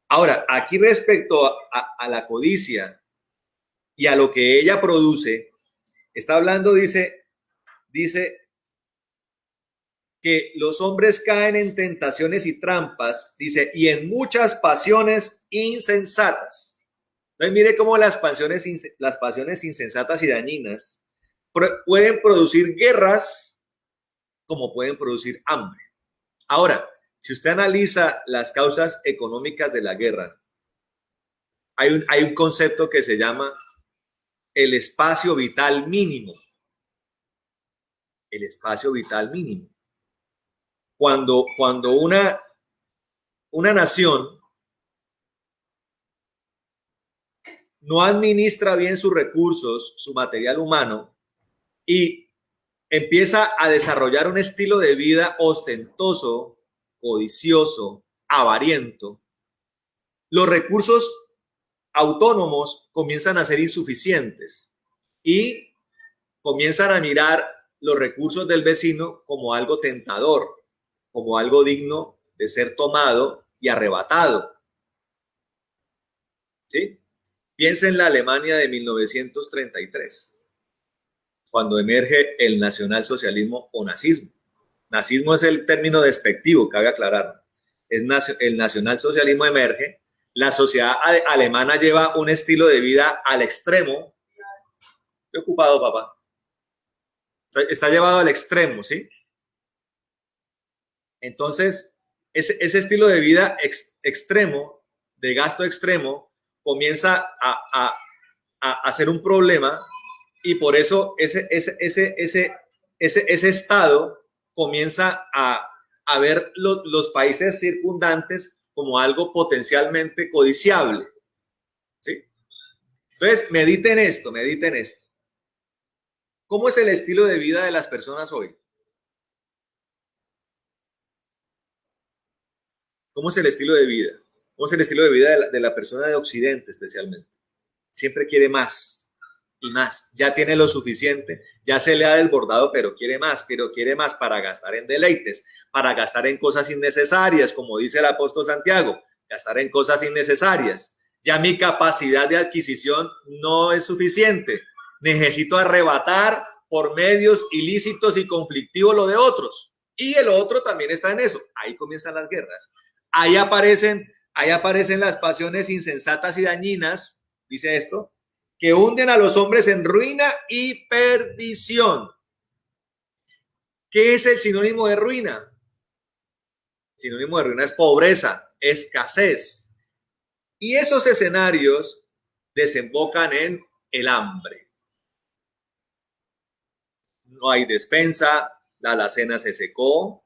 Ahora, aquí respecto a la codicia y a lo que ella produce, está hablando, dice que los hombres caen en tentaciones y trampas, dice, y en muchas pasiones insensatas. Entonces, mire cómo las pasiones insensatas y dañinas pueden producir guerras como pueden producir hambre. Ahora, si usted analiza las causas económicas de la guerra, hay un concepto que se llama el espacio vital mínimo. El espacio vital mínimo. Cuando una nación no administra bien sus recursos, su material humano, y empieza a desarrollar un estilo de vida ostentoso, codicioso, avariento, los recursos autónomos comienzan a ser insuficientes y comienzan a mirar los recursos del vecino como algo tentador, como algo digno de ser tomado y arrebatado. ¿Sí? Piensa en la Alemania de 1933, cuando emerge el nacionalsocialismo o nazismo. Nazismo es el término despectivo, cabe aclarar. El nacionalsocialismo emerge, la sociedad alemana lleva un estilo de vida al extremo. Estoy ocupado, papá. Está llevado al extremo, ¿sí? Entonces, ese estilo de vida extremo, de gasto extremo, comienza a ser un problema y por eso ese estado comienza a ver los países circundantes como algo potencialmente codiciable. ¿Sí? Entonces, mediten esto, mediten esto. ¿Cómo es el estilo de vida de las personas hoy? ¿Cómo es el estilo de vida? ¿Cómo es el estilo de vida de la persona de Occidente especialmente? Siempre quiere más y más. Ya tiene lo suficiente, ya se le ha desbordado, pero quiere más para gastar en deleites, para gastar en cosas innecesarias, como dice el apóstol Santiago, gastar en cosas innecesarias. Ya mi capacidad de adquisición no es suficiente. Necesito arrebatar por medios ilícitos y conflictivos lo de otros. Y el otro también está en eso. Ahí comienzan las guerras. Ahí aparecen las pasiones insensatas y dañinas, dice esto, que hunden a los hombres en ruina y perdición. ¿Qué es el sinónimo de ruina? El sinónimo de ruina es pobreza, escasez. Y esos escenarios desembocan en el hambre. No hay despensa, la alacena se secó,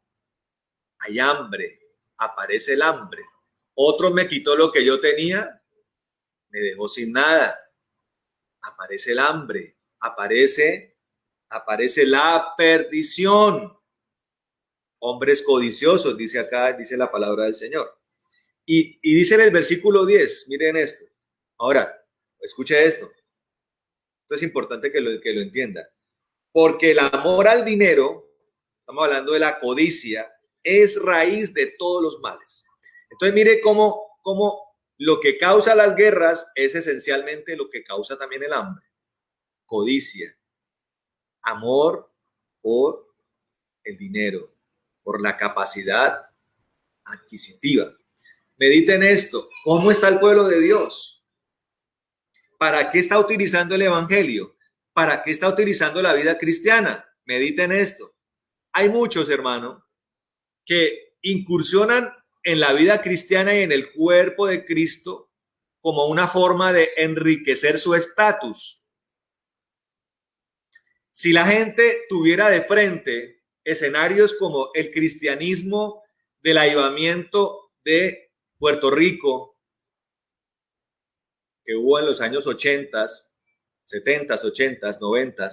hay hambre, aparece el hambre. Otro me quitó lo que yo tenía, me dejó sin nada. Aparece el hambre, aparece la perdición. Hombres codiciosos, dice acá, dice la palabra del Señor. Y dice en el versículo 10, miren esto. Ahora, escuche esto. Esto es importante que lo entienda. Porque el amor al dinero, estamos hablando de la codicia, es raíz de todos los males. Entonces mire cómo lo que causa las guerras es esencialmente lo que causa también el hambre. Codicia, amor por el dinero, por la capacidad adquisitiva. Mediten esto. ¿Cómo está el pueblo de Dios? ¿Para qué está utilizando el evangelio? ¿Para qué está utilizando la vida cristiana? Mediten esto. Hay muchos, hermanos, que incursionan en la vida cristiana y en el cuerpo de Cristo como una forma de enriquecer su estatus. Si la gente tuviera de frente escenarios como el cristianismo del avivamiento de Puerto Rico, que hubo en los años 80, 70, 80, 90,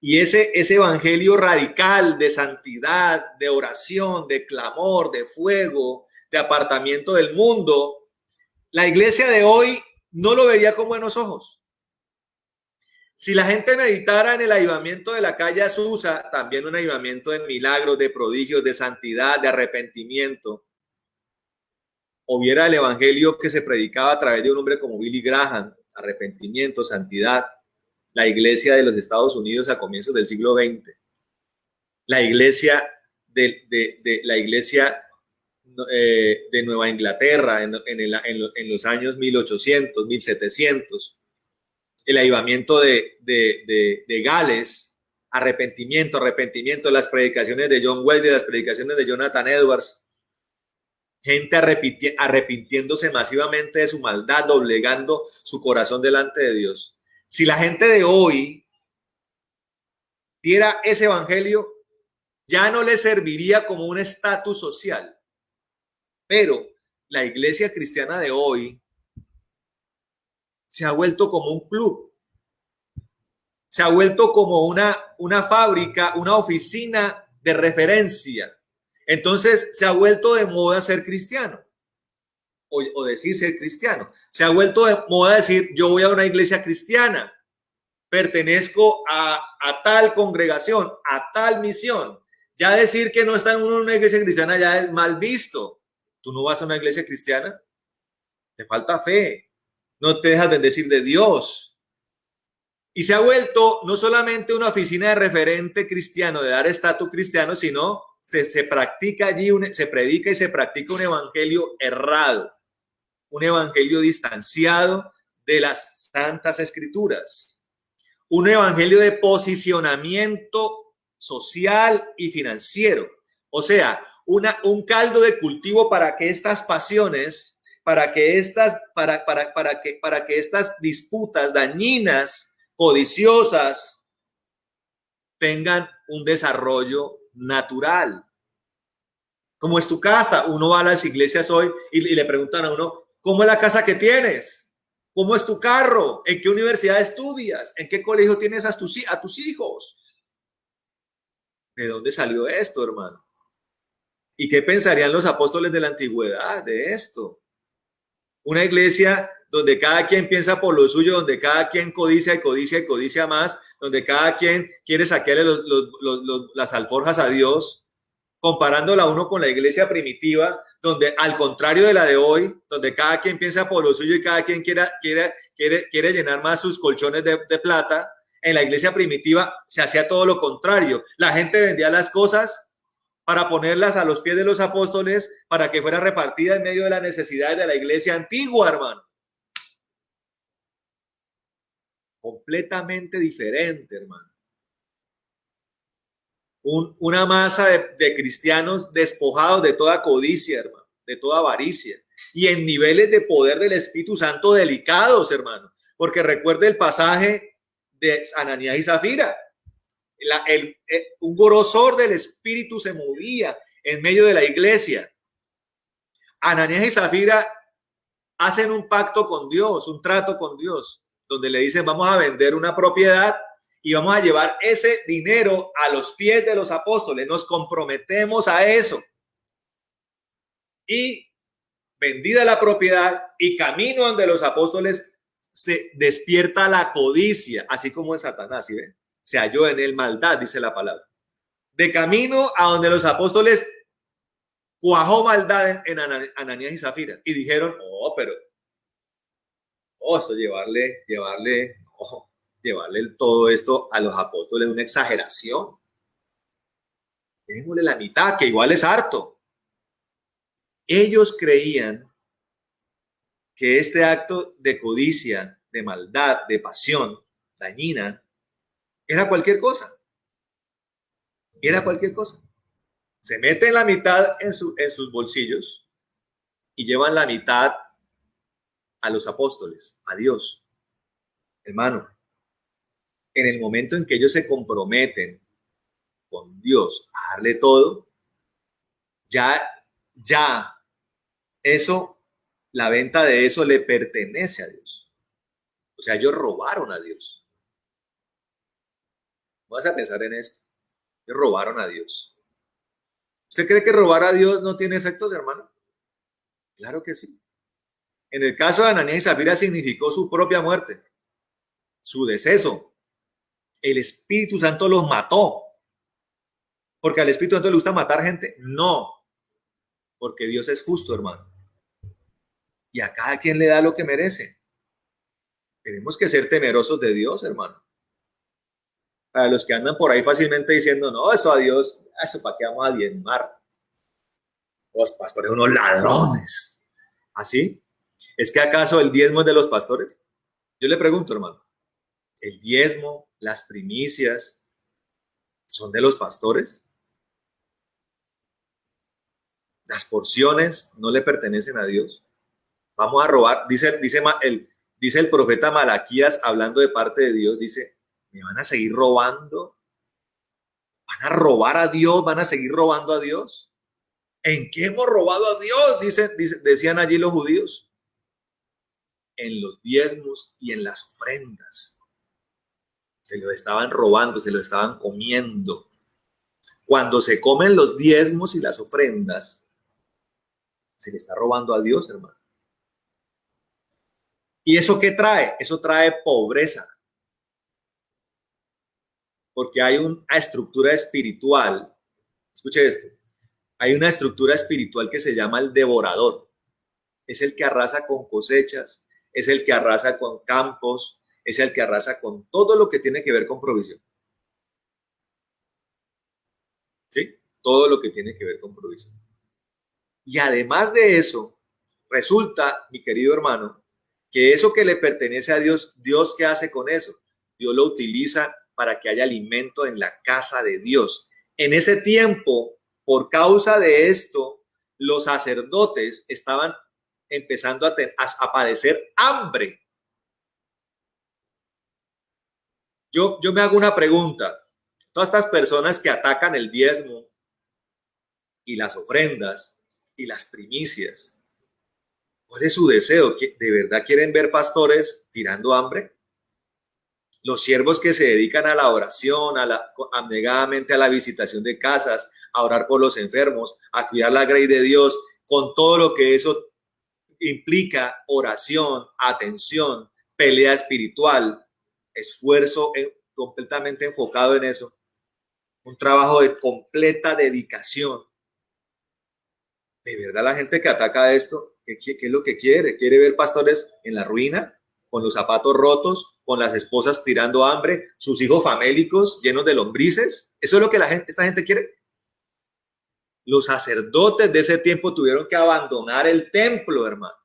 y ese evangelio radical de santidad, de oración, de clamor, de fuego, de apartamiento del mundo, la iglesia de hoy no lo vería con buenos ojos. Si la gente meditara en el avivamiento de la calle Azusa, también un avivamiento de milagros, de prodigios, de santidad, de arrepentimiento, o viera el evangelio que se predicaba a través de un hombre como Billy Graham, arrepentimiento, santidad, la iglesia de los Estados Unidos a comienzos del siglo XX, la iglesia de Nueva Inglaterra en los años 1800, 1700, el avivamiento de Gales, arrepentimiento, las predicaciones de John Wesley, las predicaciones de Jonathan Edwards, gente arrepintiéndose masivamente de su maldad, doblegando su corazón delante de Dios. Si la gente de hoy viera ese evangelio, ya no le serviría como un estatus social. Pero la iglesia cristiana de hoy se ha vuelto como un club, se ha vuelto como una fábrica, una oficina de referencia, Entonces se ha vuelto de moda ser cristiano o decir ser cristiano. Se ha vuelto de moda decir yo voy a una iglesia cristiana, pertenezco a tal congregación, a tal misión. Ya decir que no está en una iglesia cristiana ya es mal visto. ¿Tú no vas a una iglesia cristiana? Te falta fe. No te dejas bendecir de Dios. Y se ha vuelto no solamente una oficina de referente cristiano, de dar estatus cristiano, sino se practica allí, se predica y se practica un evangelio errado, un evangelio distanciado de las santas escrituras, un evangelio de posicionamiento social y financiero. O sea, un caldo de cultivo para que estas pasiones, para que estas disputas dañinas, codiciosas, tengan un desarrollo natural. Como es tu casa, uno va a las iglesias hoy y le preguntan a uno, ¿cómo es la casa que tienes? ¿Cómo es tu carro? ¿En qué universidad estudias? ¿En qué colegio tienes a tus hijos? ¿De dónde salió esto, hermano? ¿Y qué pensarían los apóstoles de la antigüedad de esto? Una iglesia donde cada quien piensa por lo suyo, donde cada quien codicia y codicia y codicia más, donde cada quien quiere sacarle las alforjas a Dios, comparándola uno con la iglesia primitiva, donde al contrario de la de hoy, donde cada quien piensa por lo suyo y cada quien quiere llenar más sus colchones de plata, en la iglesia primitiva se hacía todo lo contrario. La gente vendía las cosas para ponerlas a los pies de los apóstoles para que fuera repartida en medio de las necesidades de la iglesia antigua, hermano. Completamente diferente, hermano. Una masa de cristianos despojados de toda codicia, hermano, de toda avaricia, y en niveles de poder del Espíritu Santo delicados, hermano, porque recuerde el pasaje de Ananías y Zafira. Un grosor del Espíritu se movía en medio de la iglesia. Ananías y Zafira hacen un pacto con Dios, un trato con Dios, donde le dicen vamos a vender una propiedad y vamos a llevar ese dinero a los pies de los apóstoles. Nos comprometemos a eso. Y vendida la propiedad y camino donde los apóstoles se despierta la codicia, así como en Satanás, ¿sí ven? Se halló en él maldad, dice la palabra. De camino a donde los apóstoles cuajó maldad en Ananías y Zafira y dijeron, pero esto llevarle todo esto a los apóstoles es una exageración. Démosle la mitad, que igual es harto. Ellos creían que este acto de codicia, de maldad, de pasión dañina, era cualquier cosa. Era cualquier cosa. Se meten la mitad en sus bolsillos y llevan la mitad a los apóstoles, a Dios. Hermano, en el momento en que ellos se comprometen con Dios a darle todo, ya eso, la venta de eso le pertenece a Dios. O sea, ellos robaron a Dios. Vas a pensar en esto. Ellos robaron a Dios. ¿Usted cree que robar a Dios no tiene efectos, hermano? Claro que sí. En el caso de Ananías y Zafira significó su propia muerte, su deceso. El Espíritu Santo los mató. ¿Porque al Espíritu Santo le gusta matar gente? No. Porque Dios es justo, hermano. Y a cada quien le da lo que merece. Tenemos que ser temerosos de Dios, hermano. Para los que andan por ahí fácilmente diciendo, no, eso a Dios, eso para qué vamos a diezmar. Los pastores son unos ladrones. ¿Así? ¿Es que acaso el diezmo es de los pastores? Yo le pregunto, hermano, ¿el diezmo, las primicias, son de los pastores? ¿Las porciones no le pertenecen a Dios? Vamos a robar, dice el profeta Malaquías, hablando de parte de Dios, dice, ¿me van a seguir robando? ¿Van a robar a Dios? ¿Van a seguir robando a Dios? ¿En qué hemos robado a Dios? Decían allí los judíos. En los diezmos y en las ofrendas. Se lo estaban robando, se lo estaban comiendo. Cuando se comen los diezmos y las ofrendas, se le está robando a Dios, hermano. ¿Y eso qué trae? Eso trae pobreza. Porque hay una estructura espiritual. Escuche esto. Hay una estructura espiritual que se llama el devorador. Es el que arrasa con cosechas, es el que arrasa con campos, es el que arrasa con todo lo que tiene que ver con provisión. ¿Sí? Todo lo que tiene que ver con provisión. Y además de eso, resulta, mi querido hermano, que eso que le pertenece a Dios, ¿Dios qué hace con eso? Dios lo utiliza para que haya alimento en la casa de Dios. En ese tiempo, por causa de esto, los sacerdotes estaban empezando a padecer hambre. Yo me hago una pregunta. Todas estas personas que atacan el diezmo y las ofrendas y las primicias, ¿cuál es su deseo? ¿De verdad quieren ver pastores tirando hambre? Los siervos que se dedican a la oración, abnegadamente a la visitación de casas, a orar por los enfermos, a cuidar la grey de Dios, con todo lo que eso implica: oración, atención, pelea espiritual, esfuerzo completamente enfocado en eso, un trabajo de completa dedicación. De verdad, la gente que ataca esto, ¿qué es lo que quiere? ¿Quiere ver pastores en la ruina, con los zapatos rotos, con las esposas tirando hambre, sus hijos famélicos llenos de lombrices? ¿Eso es lo que esta gente quiere? Los sacerdotes de ese tiempo tuvieron que abandonar el templo, hermano,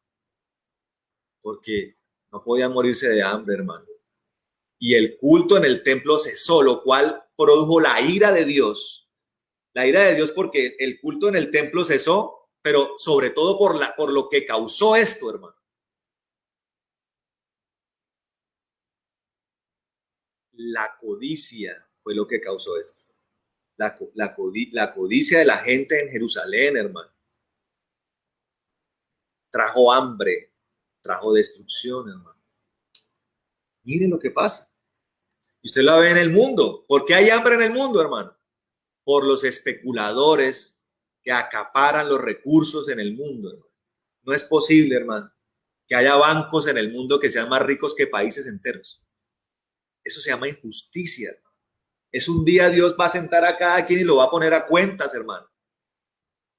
porque no podían morirse de hambre, hermano. Y el culto en el templo cesó, lo cual produjo la ira de Dios. La ira de Dios porque el culto en el templo cesó, pero sobre todo por lo que causó esto, hermano. La codicia fue lo que causó esto. La codicia de la gente en Jerusalén, hermano. Trajo hambre, trajo destrucción, hermano. Miren lo que pasa. Y usted la ve en el mundo. ¿Por qué hay hambre en el mundo, hermano? Por los especuladores que acaparan los recursos en el mundo, hermano. No es posible, hermano, que haya bancos en el mundo que sean más ricos que países enteros. Eso se llama injusticia, hermano. Es un día Dios va a sentar a cada quien y lo va a poner a cuentas, hermano.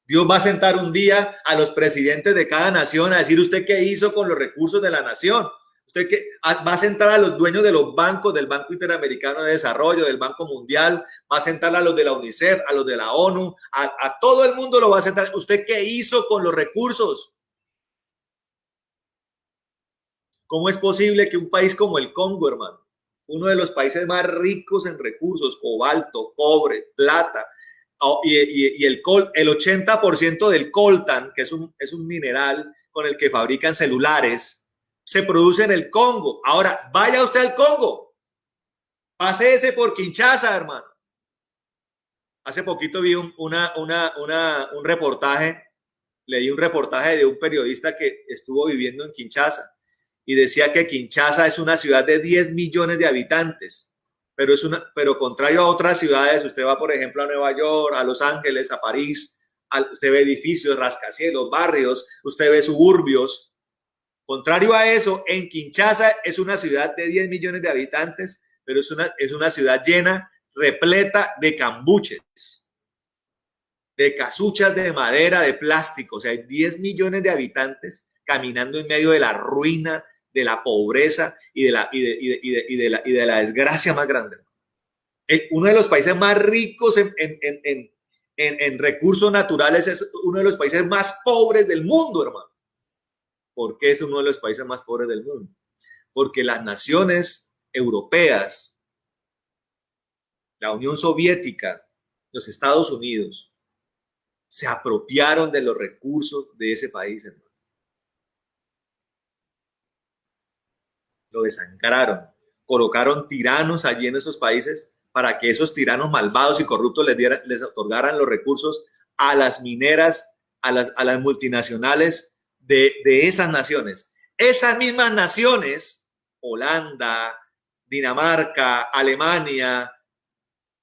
Dios va a sentar un día a los presidentes de cada nación a decir: ¿usted qué hizo con los recursos de la nación? Usted que va a sentar a los dueños de los bancos, del Banco Interamericano de Desarrollo, del Banco Mundial, va a sentar a los de la UNICEF, a los de la ONU, a todo el mundo lo va a sentar. ¿Usted qué hizo con los recursos? ¿Cómo es posible que un país como el Congo, hermano, uno de los países más ricos en recursos, cobalto, cobre, plata, y el 80% del coltan, que es un mineral con el que fabrican celulares, se produce en el Congo? Ahora, vaya usted al Congo, pase por Kinshasa, hermano. Hace poquito vi un reportaje, leí un reportaje de un periodista que estuvo viviendo en Kinshasa y decía que Kinshasa es una ciudad de 10 millones de habitantes, pero contrario a otras ciudades, usted va, por ejemplo, a Nueva York, a Los Ángeles, a París, usted ve edificios, rascacielos, barrios, usted ve suburbios. Contrario a eso, en Kinshasa es una ciudad de 10 millones de habitantes, pero es una ciudad llena, repleta de cambuches, de casuchas de madera, de plástico. O sea, hay 10 millones de habitantes caminando en medio de la ruina, de la pobreza y de la desgracia más grande. Uno de los países más ricos en recursos naturales es uno de los países más pobres del mundo, hermano. ¿Por qué es uno de los países más pobres del mundo? Porque las naciones europeas, la Unión Soviética, los Estados Unidos, se apropiaron de los recursos de ese país, hermano. Lo desangraron, colocaron tiranos allí en esos países para que esos tiranos malvados y corruptos les otorgaran los recursos a las mineras, a las multinacionales de esas naciones. Esas mismas naciones, Holanda, Dinamarca, Alemania,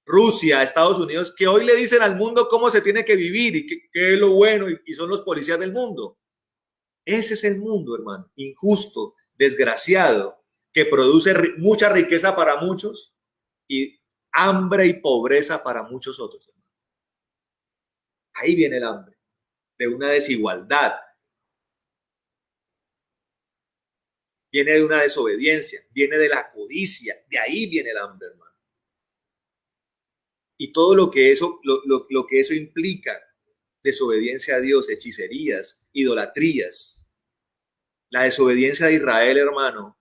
Rusia, Estados Unidos, que hoy le dicen al mundo cómo se tiene que vivir y qué es lo bueno y son los policías del mundo. Ese es el mundo, hermano, injusto, desgraciado, que produce mucha riqueza para muchos y hambre y pobreza para muchos otros. Hermano. Ahí viene el hambre, de una desigualdad, viene de una desobediencia, viene de la codicia, de ahí viene el hambre, hermano. Y todo lo que eso implica, desobediencia a Dios, hechicerías, idolatrías. La desobediencia de Israel, hermano,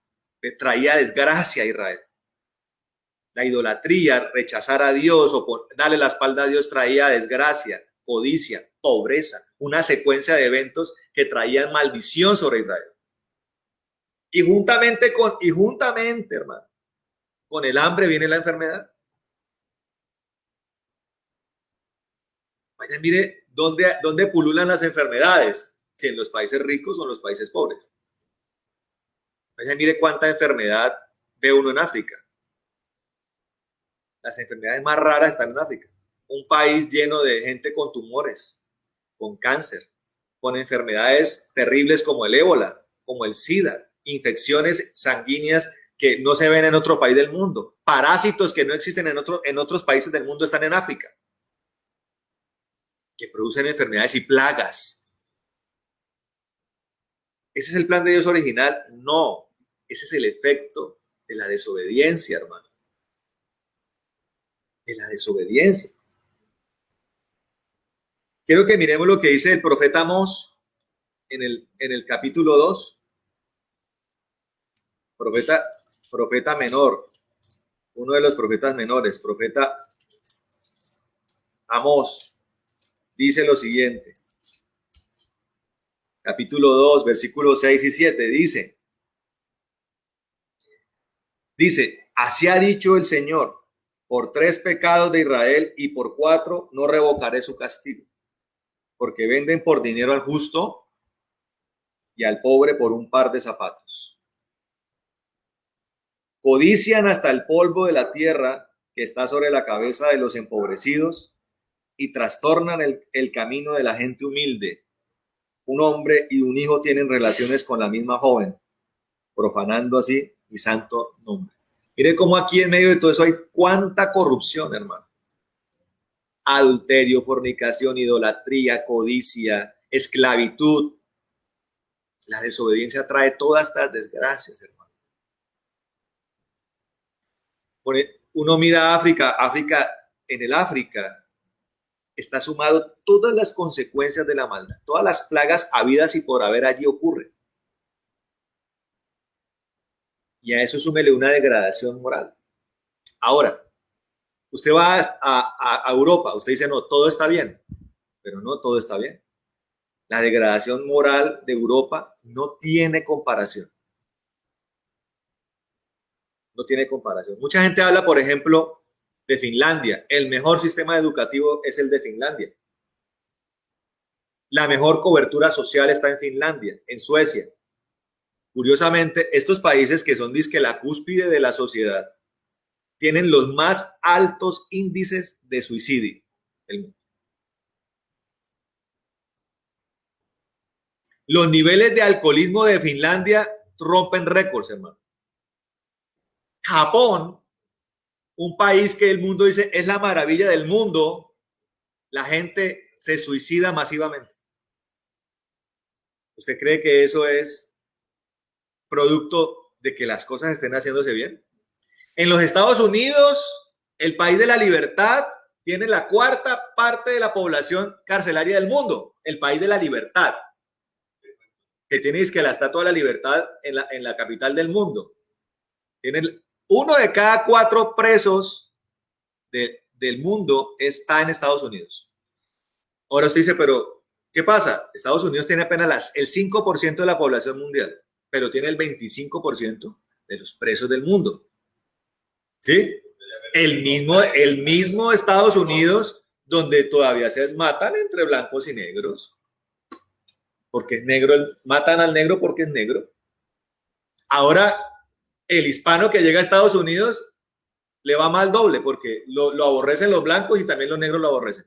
traía desgracia a Israel. La idolatría, rechazar a Dios o darle la espalda a Dios traía desgracia, codicia, pobreza, una secuencia de eventos que traían maldición sobre Israel. Y juntamente, hermano, con el hambre viene la enfermedad. Vaya, mire dónde pululan las enfermedades, si en los países ricos o en los países pobres. Vaya, mire cuánta enfermedad ve uno en África. Las enfermedades más raras están en África. Un país lleno de gente con tumores, con cáncer, con enfermedades terribles como el ébola, como el SIDA, infecciones sanguíneas que no se ven en otro país del mundo, parásitos que no existen en otros países del mundo están en África, que producen enfermedades y plagas. ¿Ese es el plan de Dios original? No, ese es el efecto de la desobediencia, hermano. De la desobediencia. Quiero que miremos lo que dice el profeta Amós en el capítulo 2. Profeta menor, uno de los profetas menores, profeta Amós, dice lo siguiente. Capítulo 2, versículos 6 y 7, dice, así ha dicho el Señor, por 3 pecados de Israel y por 4 no revocaré su castigo, porque venden por dinero al justo y al pobre por un par de zapatos. Codician hasta el polvo de la tierra que está sobre la cabeza de los empobrecidos y trastornan el camino de la gente humilde. Un hombre y un hijo tienen relaciones con la misma joven, profanando así mi santo nombre. Mire cómo aquí en medio de todo eso hay cuánta corrupción, hermano. Adulterio, fornicación, idolatría, codicia, esclavitud. La desobediencia trae todas estas desgracias, hermano. Uno mira a África, en el África está sumado todas las consecuencias de la maldad, todas las plagas habidas y por haber allí ocurren. Y a eso súmele una degradación moral. Ahora, usted va a Europa, usted dice, no, todo está bien, pero no todo está bien. La degradación moral de Europa no tiene comparación. No tiene comparación. Mucha gente habla, por ejemplo, de Finlandia. El mejor sistema educativo es el de Finlandia. La mejor cobertura social está en Finlandia, en Suecia. Curiosamente, estos países que son dizque la cúspide de la sociedad tienen los más altos índices de suicidio del mundo. Los niveles de alcoholismo de Finlandia rompen récords, hermano. Japón, un país que el mundo dice es la maravilla del mundo, la gente se suicida masivamente. ¿Usted cree que eso es producto de que las cosas estén haciéndose bien? En los Estados Unidos, el país de la libertad, tiene la 4ª parte de la población carcelaria del mundo, el país de la libertad, que tiene que la Estatua de la Libertad en la capital del mundo. Tiene 1 de cada 4 presos del mundo está en Estados Unidos. Ahora usted dice, pero ¿qué pasa? Estados Unidos tiene apenas el 5% de la población mundial, pero tiene el 25% de los presos del mundo. ¿Sí? El mismo Estados Unidos donde todavía se matan entre blancos y negros. Porque es negro, matan al negro porque es negro. Ahora, el hispano que llega a Estados Unidos le va mal doble porque lo aborrecen los blancos y también los negros lo aborrecen.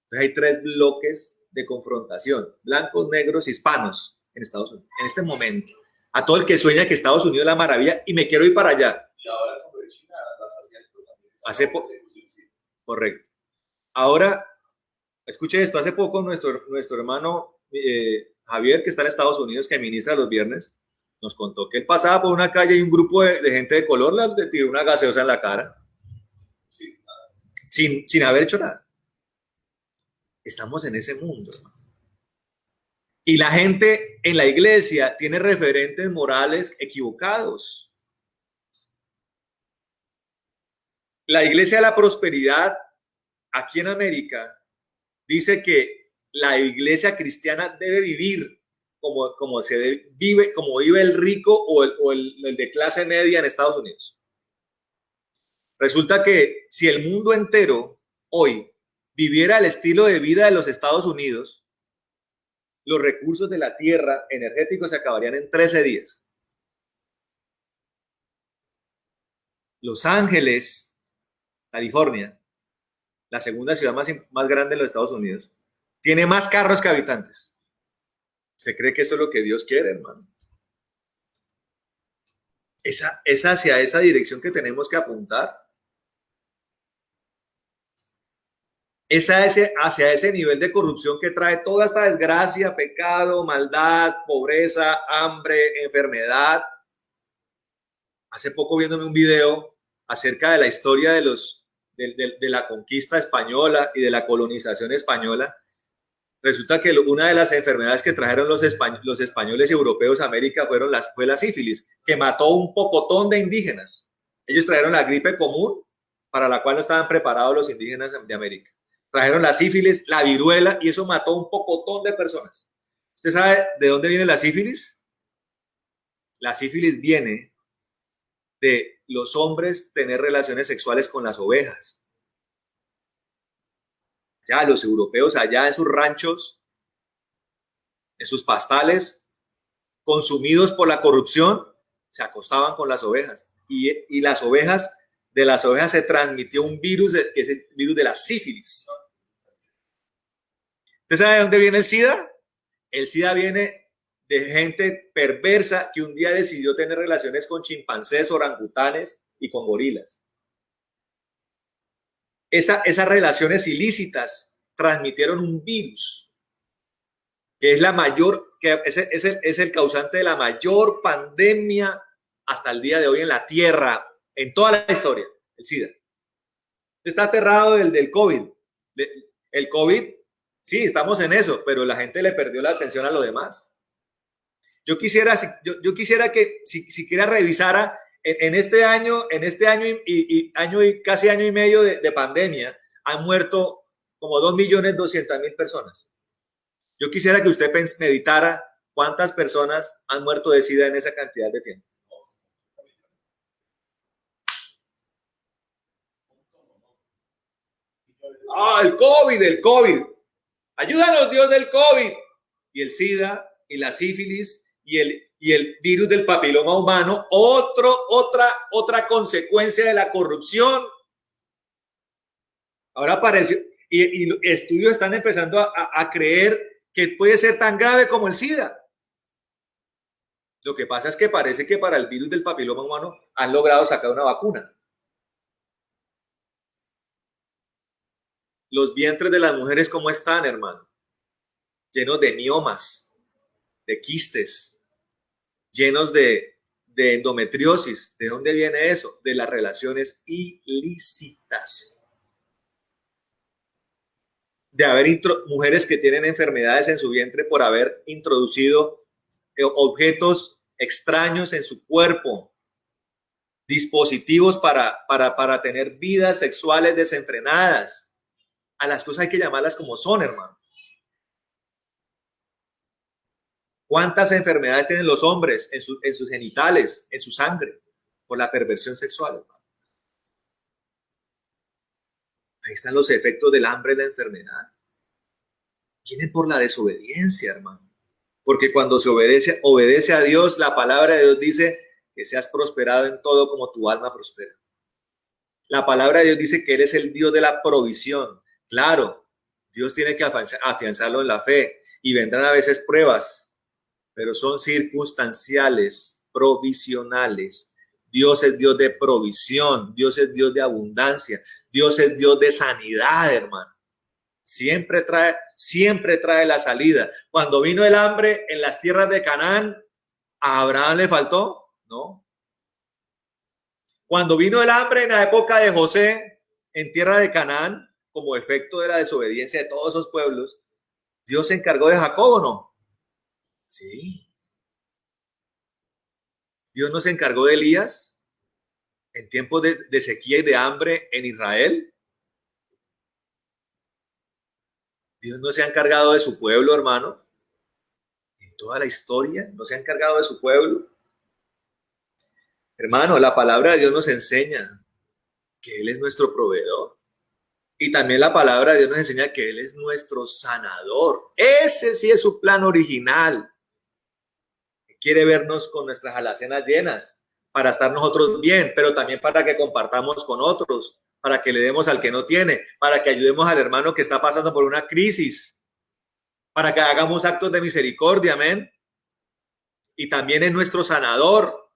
Entonces hay tres bloques de confrontación, blancos, negros, hispanos en Estados Unidos, en este momento. A todo el que sueña que Estados Unidos es la maravilla y me quiero ir para allá. Y ahora como de China, las asiáticas también. Hace poco. Correcto. Ahora, escuche esto, hace poco nuestro hermano Javier, que está en Estados Unidos, que ministra los viernes, nos contó que él pasaba por una calle y un grupo de gente de color le tiró una gaseosa en la cara. Sí, sin haber hecho nada. Estamos en ese mundo, hermano. Y la gente en la iglesia tiene referentes morales equivocados. La iglesia de la prosperidad aquí en América dice que la iglesia cristiana debe vivir como vive el rico o el de clase media en Estados Unidos. Resulta que si el mundo entero hoy viviera el estilo de vida de los Estados Unidos, los recursos de la tierra energéticos se acabarían en 13 días. Los Ángeles, California, la segunda ciudad más grande de los Estados Unidos, tiene más carros que habitantes. ¿Se cree que eso es lo que Dios quiere, hermano? Es hacia esa dirección que tenemos que apuntar. Es hacia ese nivel de corrupción que trae toda esta desgracia, pecado, maldad, pobreza, hambre, enfermedad. Hace poco viéndome un video acerca de la historia de la conquista española y de la colonización española, resulta que una de las enfermedades que trajeron los españoles y europeos a América fue la sífilis, que mató un pocotón de indígenas. Ellos trajeron la gripe común, para la cual no estaban preparados los indígenas de América. Trajeron la sífilis, la viruela, y eso mató un pocotón de personas. ¿Usted sabe de dónde viene la sífilis? La sífilis viene de los hombres tener relaciones sexuales con las ovejas. Ya los europeos allá en sus ranchos, en sus pastales, consumidos por la corrupción, se acostaban con las ovejas. Y las ovejas, de las ovejas se transmitió un virus, que es el virus de la sífilis. ¿Usted sabe de dónde viene el SIDA? El SIDA viene de gente perversa que un día decidió tener relaciones con chimpancés, orangutanes y con gorilas. Esas relaciones ilícitas transmitieron un virus que es es el causante de la mayor pandemia hasta el día de hoy en la Tierra, en toda la historia, el SIDA. Está aterrado del COVID. El COVID, sí, estamos en eso, pero la gente le perdió la atención a lo demás. Yo quisiera que siquiera revisara en este año y casi año y medio de pandemia, han muerto como 2.200.000 personas. Yo quisiera que usted meditara cuántas personas han muerto de SIDA en esa cantidad de tiempo. El COVID. Ayúdanos, Dios, del COVID. Y el SIDA y la sífilis y el virus del papiloma humano, otra consecuencia de la corrupción. Ahora apareció, y estudios están empezando a creer que puede ser tan grave como el SIDA. Lo que pasa es que parece que para el virus del papiloma humano han logrado sacar una vacuna. Los vientres de las mujeres, ¿cómo están, hermano? Llenos de miomas, de quistes, llenos de endometriosis. ¿De dónde viene eso? De las relaciones ilícitas. De haber mujeres que tienen enfermedades en su vientre por haber introducido objetos extraños en su cuerpo, dispositivos para tener vidas sexuales desenfrenadas. A las cosas hay que llamarlas como son, hermano. ¿Cuántas enfermedades tienen los hombres en sus genitales, en su sangre, por la perversión sexual, hermano? Ahí están los efectos del hambre y la enfermedad. Vienen por la desobediencia, hermano. Porque cuando se obedece a Dios, la palabra de Dios dice que seas prosperado en todo como tu alma prospera. La palabra de Dios dice que Él es el Dios de la provisión. Claro, Dios tiene que afianzarlo en la fe y vendrán a veces pruebas, pero son circunstanciales, provisionales. Dios es Dios de provisión, Dios es Dios de abundancia, Dios es Dios de sanidad, hermano. Siempre trae la salida. Cuando vino el hambre en las tierras de Canaán, ¿a Abraham le faltó? No. Cuando vino el hambre en la época de José en tierra de Canaán, como efecto de la desobediencia de todos esos pueblos, ¿Dios se encargó de Jacob o no? Sí. ¿Dios no se encargó de Elías en tiempos de sequía y de hambre en Israel? ¿Dios no se ha encargado de su pueblo, hermano? En toda la historia, ¿no se ha encargado de su pueblo? Hermano, la palabra de Dios nos enseña que Él es nuestro proveedor. Y también la palabra de Dios nos enseña que Él es nuestro sanador. Ese sí es su plan original. Quiere vernos con nuestras alacenas llenas para estar nosotros bien, pero también para que compartamos con otros, para que le demos al que no tiene, para que ayudemos al hermano que está pasando por una crisis, para que hagamos actos de misericordia, amén. Y también es nuestro sanador.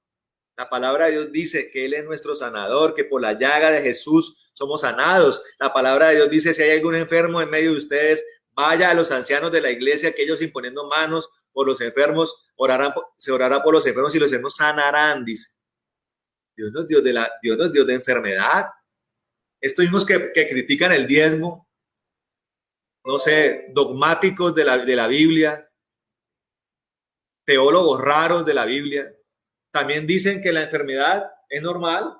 La palabra de Dios dice que Él es nuestro sanador, que por la llaga de Jesús somos sanados. La palabra de Dios dice, si hay algún enfermo en medio de ustedes, vaya a los ancianos de la iglesia, que ellos imponiendo manos por los enfermos, se orará por los enfermos y los enfermos sanarán, dice. Dios no es Dios de enfermedad. Estos mismos que critican el diezmo, no sé, dogmáticos de la Biblia, teólogos raros de la Biblia, también dicen que la enfermedad es normal.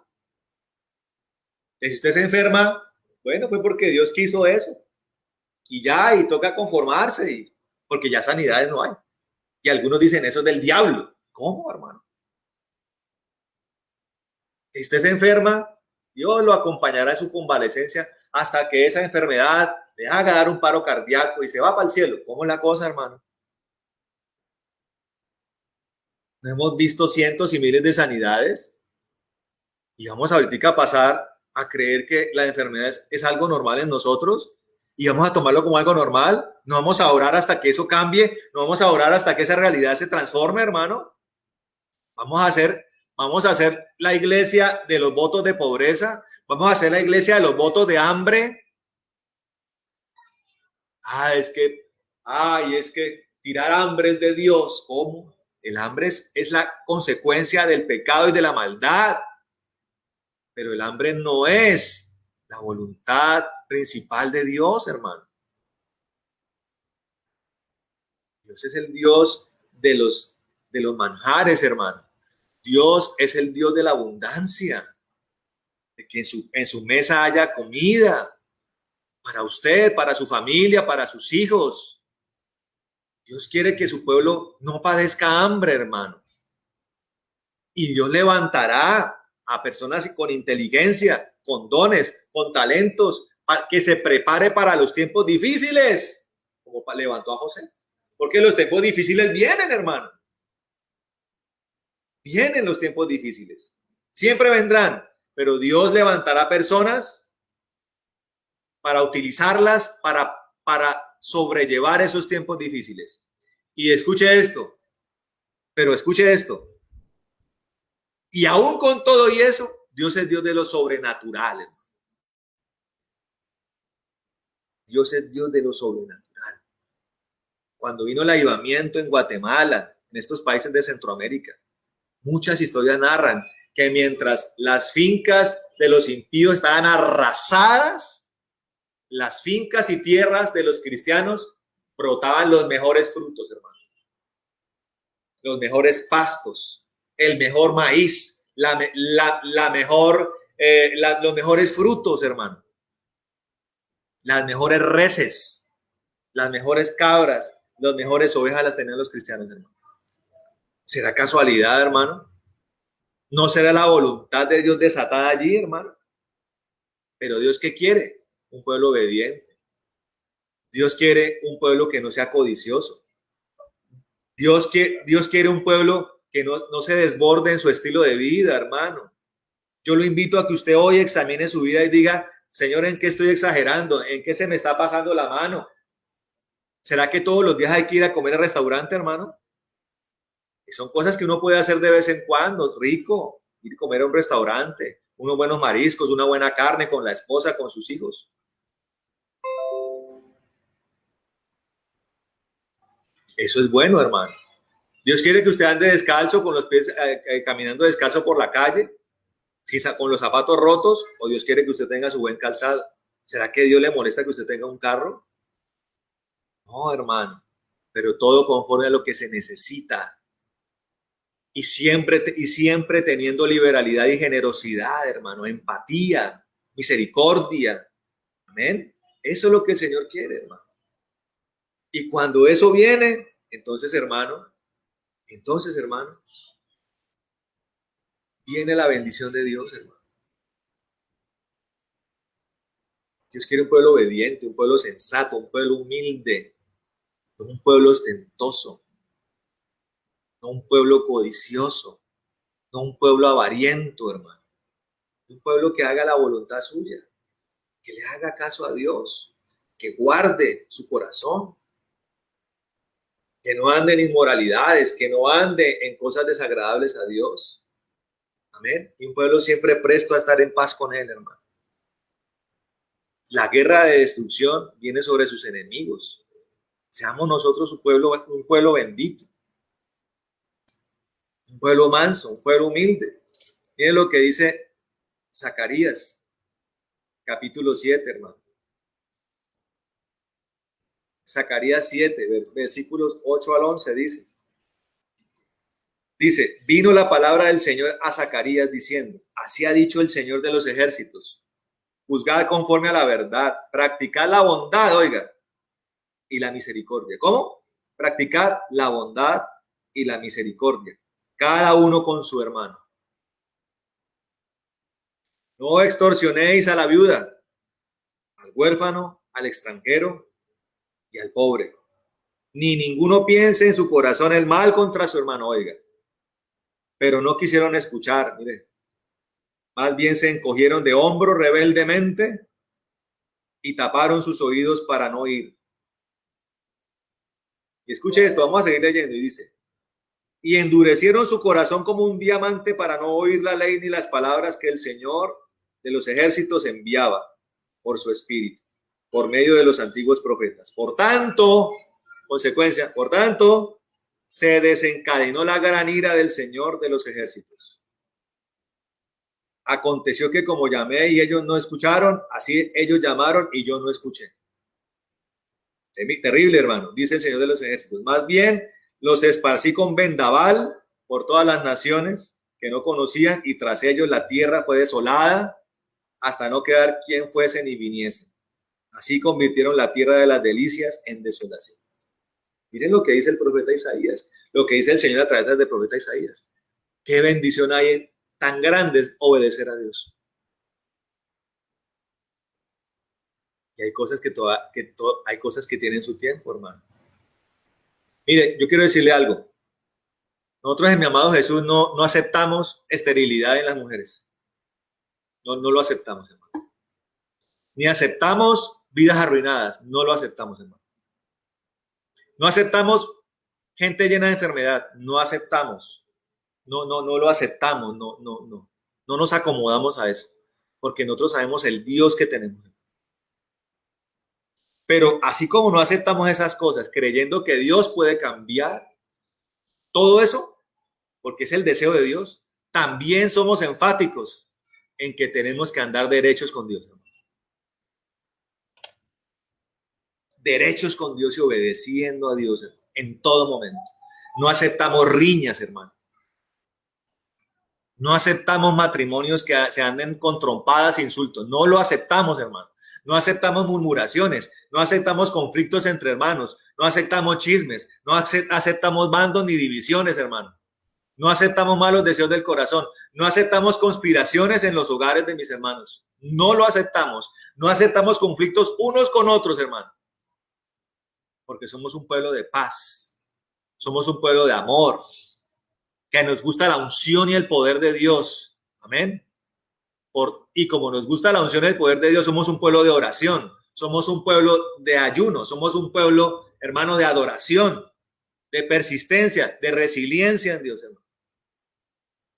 Si usted se enferma, bueno, fue porque Dios quiso eso. Y ya, y toca conformarse, porque ya sanidades no hay. Y algunos dicen eso es del diablo. ¿Cómo, hermano? Si usted se enferma, Dios lo acompañará en su convalecencia hasta que esa enfermedad le haga dar un paro cardíaco y se va para el cielo. ¿Cómo es la cosa, hermano? ¿No hemos visto cientos y miles de sanidades? Y vamos ahorita a pasar a creer que la enfermedad es algo normal en nosotros y vamos a tomarlo como algo normal. No vamos a orar hasta que eso cambie, no vamos a orar hasta que esa realidad se transforme, hermano. Vamos a hacer la iglesia de los votos de pobreza, vamos a hacer la iglesia de los votos de hambre. Es que tirar hambre es de Dios. ¿Cómo? El hambre es la consecuencia del pecado y de la maldad. Pero el hambre no es la voluntad principal de Dios, hermano. Dios es el Dios de los manjares, hermano. Dios es el Dios de la abundancia, de que en su mesa haya comida para usted, para su familia, para sus hijos. Dios quiere que su pueblo no padezca hambre, hermano. Y Dios levantará a personas con inteligencia, con dones, con talentos, para que se prepare para los tiempos difíciles, como levantó a José. Porque los tiempos difíciles vienen, hermano. Vienen los tiempos difíciles. Siempre vendrán, pero Dios levantará personas para utilizarlas para sobrellevar esos tiempos difíciles. Y escuche esto, y aún con todo y eso, Dios es Dios de lo sobrenatural. Dios es Dios de lo sobrenatural. Cuando vino el avivamiento en Guatemala, en estos países de Centroamérica, muchas historias narran que mientras las fincas de los impíos estaban arrasadas, las fincas y tierras de los cristianos brotaban los mejores frutos, hermano. Los mejores pastos, el mejor maíz, los mejores frutos, hermano. Las mejores reses, las mejores cabras, las mejores ovejas las tenían los cristianos, hermano. ¿Será casualidad, hermano? ¿No será la voluntad de Dios desatada allí, hermano? Pero Dios, ¿qué quiere? Un pueblo obediente. Dios quiere un pueblo que no sea codicioso. Dios quiere un pueblo que no se desborde en su estilo de vida, hermano. Yo lo invito a que usted hoy examine su vida y diga, Señor, ¿en qué estoy exagerando? ¿En qué se me está pasando la mano? ¿Será que todos los días hay que ir a comer al restaurante, hermano? Y son cosas que uno puede hacer de vez en cuando, rico, ir a comer a un restaurante, unos buenos mariscos, una buena carne con la esposa, con sus hijos. Eso es bueno, hermano. Dios quiere que usted ande descalzo, con los pies caminando descalzo por la calle, si con los zapatos rotos, o Dios quiere que usted tenga su buen calzado. ¿Será que Dios le molesta que usted tenga un carro? No, hermano, pero todo conforme a lo que se necesita. Y siempre teniendo liberalidad y generosidad, hermano, empatía, misericordia. Amén. Eso es lo que el Señor quiere, hermano. Y cuando eso viene, entonces, hermano, viene la bendición de Dios, hermano. Dios quiere un pueblo obediente, un pueblo sensato, un pueblo humilde, no un pueblo ostentoso, no un pueblo codicioso, no un pueblo avariento, hermano. Un pueblo que haga la voluntad suya, que le haga caso a Dios, que guarde su corazón, que no ande en inmoralidades, que no ande en cosas desagradables a Dios. Amén. Y un pueblo siempre presto a estar en paz con él, hermano. La guerra de destrucción viene sobre sus enemigos. Seamos nosotros un pueblo bendito, un pueblo manso, un pueblo humilde. Miren lo que dice Zacarías, capítulo 7, hermano. Zacarías 7, versículos 8 al 11 dice, vino la palabra del Señor a Zacarías diciendo, así ha dicho el Señor de los ejércitos, juzgad conforme a la verdad, practicad la bondad, oiga, y la misericordia. ¿Cómo? Practicad la bondad y la misericordia, cada uno con su hermano. No extorsionéis a la viuda, al huérfano, al extranjero y al pobre. Ni ninguno piense en su corazón el mal contra su hermano, oiga. Pero no quisieron escuchar, mire. Más bien se encogieron de hombros rebeldemente y taparon sus oídos para no oír. Y escuche esto, vamos a seguir leyendo y dice, y endurecieron su corazón como un diamante para no oír la ley ni las palabras que el Señor de los ejércitos enviaba por su espíritu, por medio de los antiguos profetas. Por tanto, se desencadenó la gran ira del Señor de los ejércitos. Aconteció que como llamé y ellos no escucharon, así ellos llamaron y yo no escuché. Terrible, hermano, dice el Señor de los ejércitos. Más bien los esparcí con vendaval por todas las naciones que no conocían y tras ellos la tierra fue desolada hasta no quedar quien fuese ni viniese. Así convirtieron la tierra de las delicias en desolación. Miren lo que dice el profeta Isaías, lo que dice el Señor a través del profeta Isaías. Qué bendición hay en tan grande obedecer a Dios. Y hay cosas hay cosas que tienen su tiempo, hermano. Mire, yo quiero decirle algo. Nosotros en mi amado Jesús no aceptamos esterilidad en las mujeres. No lo aceptamos, hermano. Ni aceptamos vidas arruinadas. No lo aceptamos, hermano. No aceptamos gente llena de enfermedad. No aceptamos. No lo aceptamos. No nos acomodamos a eso. Porque nosotros sabemos el Dios que tenemos. Pero así como no aceptamos esas cosas, creyendo que Dios puede cambiar todo eso, porque es el deseo de Dios, también somos enfáticos en que tenemos que andar derechos con Dios, hermano. Derechos con Dios y obedeciendo a Dios, hermano, en todo momento. No aceptamos riñas, hermano. No aceptamos matrimonios que se anden con trompadas e insultos. No lo aceptamos, hermano. No aceptamos murmuraciones, no aceptamos conflictos entre hermanos, no aceptamos chismes, no aceptamos bandos ni divisiones, hermano. No aceptamos malos deseos del corazón, no aceptamos conspiraciones en los hogares de mis hermanos. No lo aceptamos, no aceptamos conflictos unos con otros, hermano. Porque somos un pueblo de paz, somos un pueblo de amor. que nos gusta la unción y el poder de Dios. Amén. Y como nos gusta la unción y el poder de Dios, somos un pueblo de oración, somos un pueblo de ayuno, somos un pueblo, hermano, de adoración, de persistencia, de resiliencia en Dios, hermano.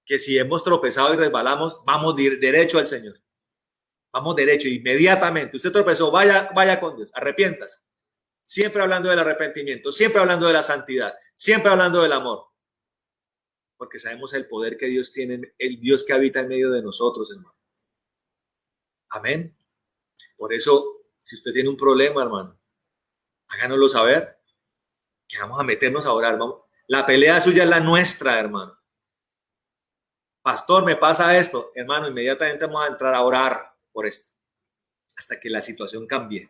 Que si hemos tropezado y resbalamos, vamos derecho al Señor. Vamos derecho, inmediatamente. Usted tropezó, vaya con Dios, arrepiéntase. Siempre hablando del arrepentimiento, siempre hablando de la santidad, siempre hablando del amor. Porque sabemos el poder que Dios tiene, el Dios que habita en medio de nosotros, hermano. Amén. Por eso, si usted tiene un problema, hermano, háganoslo saber, que vamos a meternos a orar. Vamos. La pelea suya es la nuestra, hermano. Pastor, me pasa esto, hermano, inmediatamente vamos a entrar a orar por esto, hasta que la situación cambie,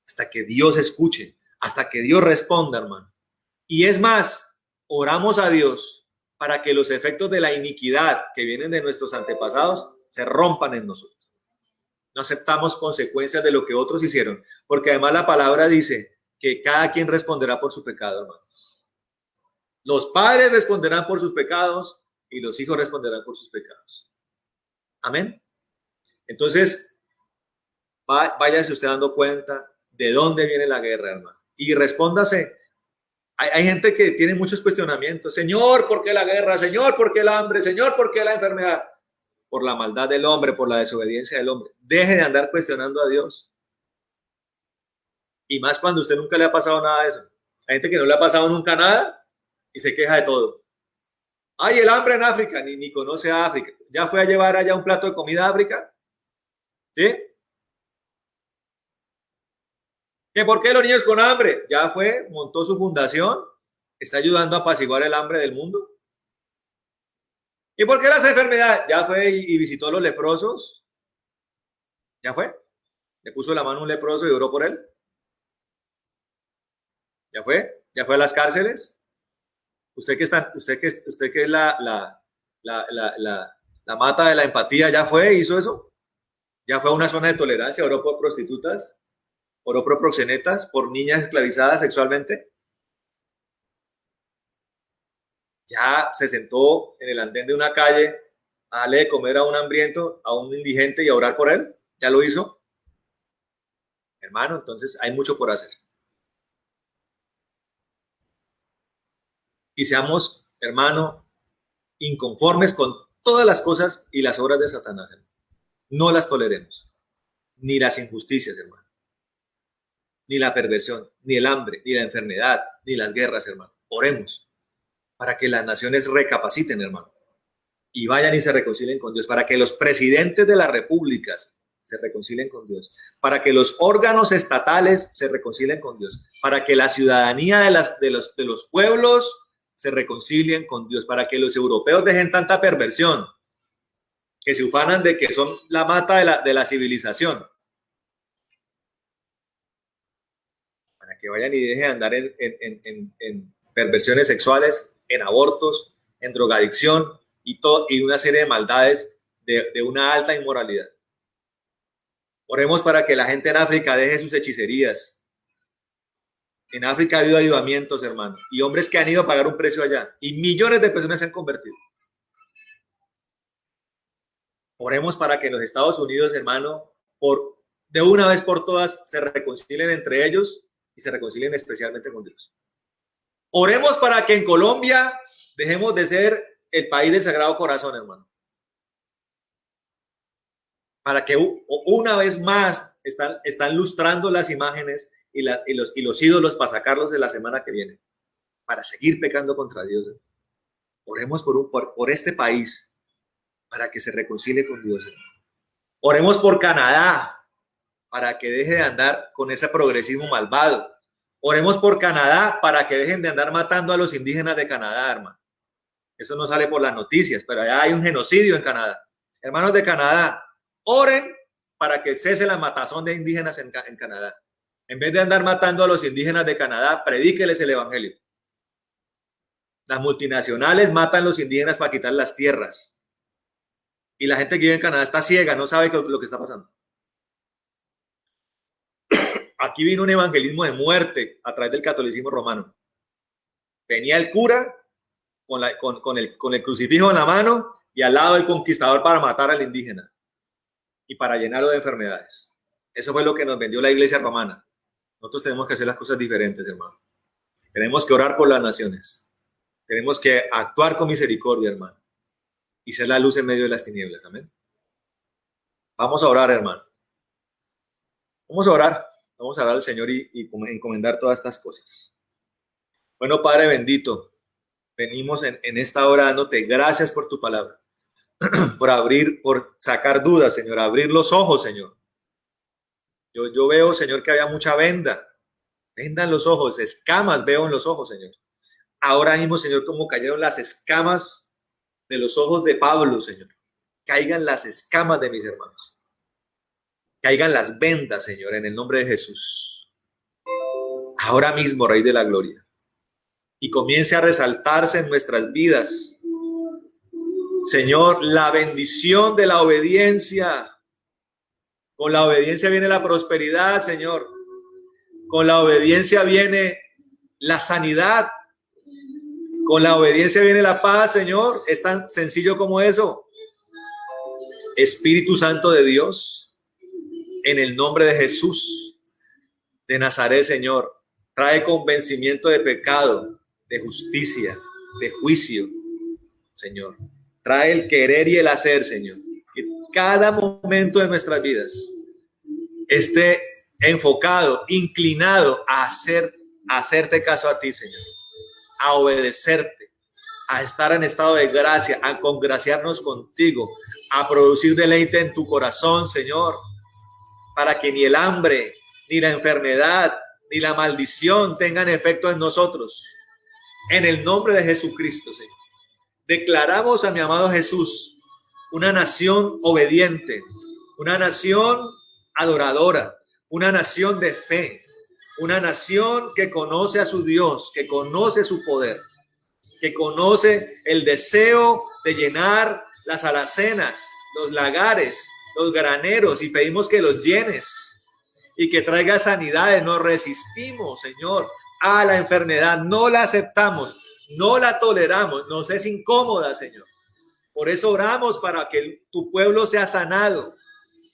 hasta que Dios escuche, hasta que Dios responda, hermano. Y es más, oramos a Dios para que los efectos de la iniquidad que vienen de nuestros antepasados se rompan en nosotros. No aceptamos consecuencias de lo que otros hicieron, porque además la palabra dice que cada quien responderá por su pecado, hermano. Los padres responderán por sus pecados y los hijos responderán por sus pecados. Amén. Entonces, váyase usted dando cuenta de dónde viene la guerra, hermano. Y respóndase. Hay gente que tiene muchos cuestionamientos. Señor, ¿por qué la guerra? Señor, ¿por qué el hambre? Señor, ¿por qué la enfermedad? Por la maldad del hombre, por la desobediencia del hombre. Deje de andar cuestionando a Dios. Y más cuando a usted nunca le ha pasado nada de eso. Hay gente que no le ha pasado nunca nada y se queja de todo. Ay, el hambre en África, ni conoce a África. ¿Ya fue a llevar allá un plato de comida a África? ¿Sí? ¿Que por qué los niños con hambre? Ya fue, montó su fundación, está ayudando a apaciguar el hambre del mundo. ¿Y por qué las enfermedades? Ya fue y visitó a los leprosos. Ya fue. Le puso la mano a un leproso y oró por él. Ya fue. Ya fue a las cárceles. Usted que es la mata de la empatía, ya fue, hizo eso. Ya fue a una zona de tolerancia, oró por prostitutas, oró por proxenetas, por niñas esclavizadas sexualmente. Ya se sentó en el andén de una calle a darle de comer a un hambriento, a un indigente y a orar por él. Ya lo hizo. Hermano, entonces hay mucho por hacer. Y seamos, hermano, inconformes con todas las cosas y las obras de Satanás, hermano. No las toleremos. Ni las injusticias, hermano. Ni la perversión, ni el hambre, ni la enfermedad, ni las guerras, hermano. Oremos para que las naciones recapaciten, hermano, y vayan y se reconcilien con Dios, para que los presidentes de las repúblicas se reconcilien con Dios, para que los órganos estatales se reconcilien con Dios, para que la ciudadanía de los pueblos se reconcilien con Dios, para que los europeos dejen tanta perversión, que se ufanan de que son la mata de la civilización, para que vayan y dejen de andar en perversiones sexuales, en abortos, en drogadicción y una serie de maldades de una alta inmoralidad. Oremos para que la gente en África deje sus hechicerías. En África ha habido avivamientos, hermano, y hombres que han ido a pagar un precio allá, y millones de personas se han convertido. Oremos para que en los Estados Unidos, hermano, de una vez por todas se reconcilien entre ellos y se reconcilien especialmente con Dios. Oremos para que en Colombia dejemos de ser el país del Sagrado Corazón, hermano. Para que una vez más están lustrando las imágenes y los ídolos para sacarlos de la semana que viene, para seguir pecando contra Dios. Oremos por este país, para que se reconcilie con Dios, hermano. Oremos por Canadá, para que deje de andar con ese progresismo malvado. Oremos por Canadá, para que dejen de andar matando a los indígenas de Canadá, hermano. Eso no sale por las noticias, pero allá hay un genocidio en Canadá. Hermanos de Canadá, oren para que cese la matazón de indígenas en Canadá. En vez de andar matando a los indígenas de Canadá, predíqueles el evangelio. Las multinacionales matan a los indígenas para quitar las tierras. Y la gente que vive en Canadá está ciega, no sabe lo que está pasando. Aquí vino un evangelismo de muerte a través del catolicismo romano. Venía el cura con el crucifijo en la mano y al lado el conquistador para matar al indígena y para llenarlo de enfermedades. Eso fue lo que nos vendió la iglesia romana. Nosotros tenemos que hacer las cosas diferentes, hermano. Tenemos que orar por las naciones. Tenemos que actuar con misericordia, hermano, y ser la luz en medio de las tinieblas. Amén. Vamos a orar, hermano. Vamos a orar al Señor y encomendar todas estas cosas. Bueno, Padre bendito, venimos en esta hora dándote gracias por tu palabra, por sacar dudas, Señor, abrir los ojos, Señor. Yo veo, Señor, que había mucha venda en los ojos, escamas veo en los ojos, Señor. Ahora mismo, Señor, como cayeron las escamas de los ojos de Pablo, Señor. Caigan las escamas de mis hermanos. Caigan las vendas, Señor, en el nombre de Jesús. Ahora mismo, Rey de la Gloria. Y comience a resaltarse en nuestras vidas, Señor, la bendición de la obediencia. Con la obediencia viene la prosperidad, Señor. Con la obediencia viene la sanidad. Con la obediencia viene la paz, Señor. Es tan sencillo como eso. Espíritu Santo de Dios, en el nombre de Jesús de Nazaret, Señor, trae convencimiento de pecado, de justicia, de juicio, Señor. Trae el querer y el hacer, Señor. Que cada momento de nuestras vidas esté enfocado, inclinado a hacerte caso a ti, Señor. A obedecerte, a estar en estado de gracia, a congraciarnos contigo, a producir deleite en tu corazón, Señor, para que ni el hambre, ni la enfermedad, ni la maldición tengan efecto en nosotros. En el nombre de Jesucristo, Señor. Declaramos a mi amado Jesús una nación obediente, una nación adoradora, una nación de fe, una nación que conoce a su Dios, que conoce su poder, que conoce el deseo de llenar las alacenas, los lagares, los graneros, y pedimos que los llenes y que traiga sanidades. No resistimos, Señor, a la enfermedad, no la aceptamos, no la toleramos, nos es incómoda, Señor. Por eso oramos para que tu pueblo sea sanado,